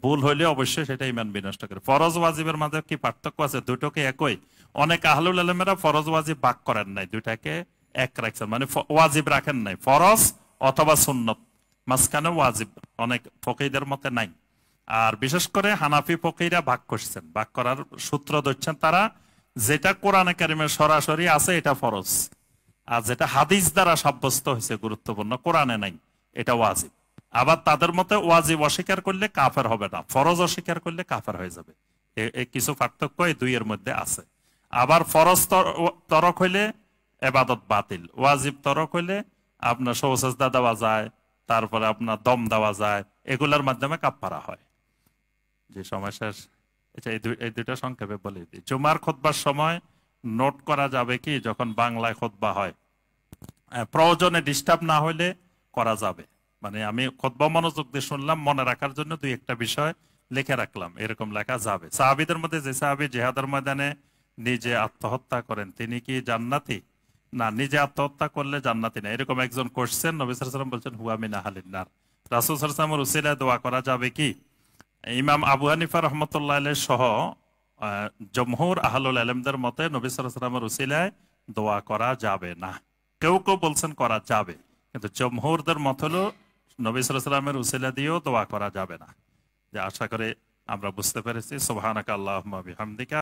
ভুল হইলে অবশ্যই সেটা ঈমান বিনষ্ট করে। ফরজ ওয়াজিবের মাঝে কি পার্থক্য আছে? দুটোকে একই। অনেক আহলুল ইলমেরা ফরজ ওয়াজিব ভাগ করেন নাই, দুটাকে এক রাখছেন, মানে ওয়াজিব রাখেন নাই, ফরজ অথবা সুন্নত, মাঝখানে ওয়াজিব অনেক ফকিহদের মতে নাই। আর বিশেষ করে হানাফি ফকিহরা ভাগ করছেন, ভাগ করার সূত্র ধরছেন তারা, যেটা কোরআনে কারিমের সরাসরি আছে এটা ফরজ, আর যেটা হাদিস দ্বারা সাব্যস্ত হয়েছে গুরুত্বপূর্ণ, কোরআনে নাই, এটা ওয়াজিব। আবার তাদের মতে ওয়াজিব অস্বীকার করলে কাফের হবে না, ফরজ অস্বীকার করলে কাফের হয়ে যাবে। কিছু পার্থক্য এই দুইয়ের মধ্যে আছে। আবার ফরজ তরক হইলে এবাদত বাতিল, ওয়াজিব তরক হইলে আপনার সৌসাজদা দেওয়া যায়, তারপরে আপনার দম দেওয়া যায়, এগুলোর মাধ্যমে কাফারা হয়। যে সময় শেষ, এই দুইটা সংক্ষেপে বলে দিই। জুমার খুতবার সময় নোট করা যাবে কি? যখন বাংলায় খুতবা হয়, প্রয়োজনে ডিস্টার্ব না হইলে করা যাবে। মানে আমি খুতবা মনোযোগ দিয়ে শুনলাম, মনে রাখার জন্য দুই একটা বিষয় লিখে রাখলাম, এরকম লেখা যাবে। সাহাবীদের মধ্যে যে সাহাবী জিহাদের ময়দানে নিজে আত্মহত্যা করেন, তিনি কি জান্নাতি? না, নিজে আত্মহত্যা করলে জান্নাতি না। এরকম একজন কোশ্চেন, নবী সাল্লাল্লাহু আলাইহি ওয়াসাল্লাম বলছেন হুয়া মিন আহলিন নার। রাসূল সাল্লাল্লাহু আলাইহি ওয়াসাল্লামের উসিলায় দোয়া করা যাবে কি? ইমাম আবু হানিফা রাহমাতুল্লাহ আলাইহি সহ জমহুর আহলুল ইলমদের মতে নবী সাল্লাল্লাহু আলাইহি ওয়াসাল্লামের উসিলায় দোয়া করা যাবে না। কেউ কেউ বলছেন করা যাবে, কিন্তু জমহুরদের মত হলো নবী সাল্লাল্লাহু আলাইহি ওয়াসাল্লামের উসিলা দিয়েও দোয়া করা যাবে না। যে আশা করে আমরা বুঝতে পেরেছি। সুবহানাকা আল্লাহুম্মা বিহামদিকা।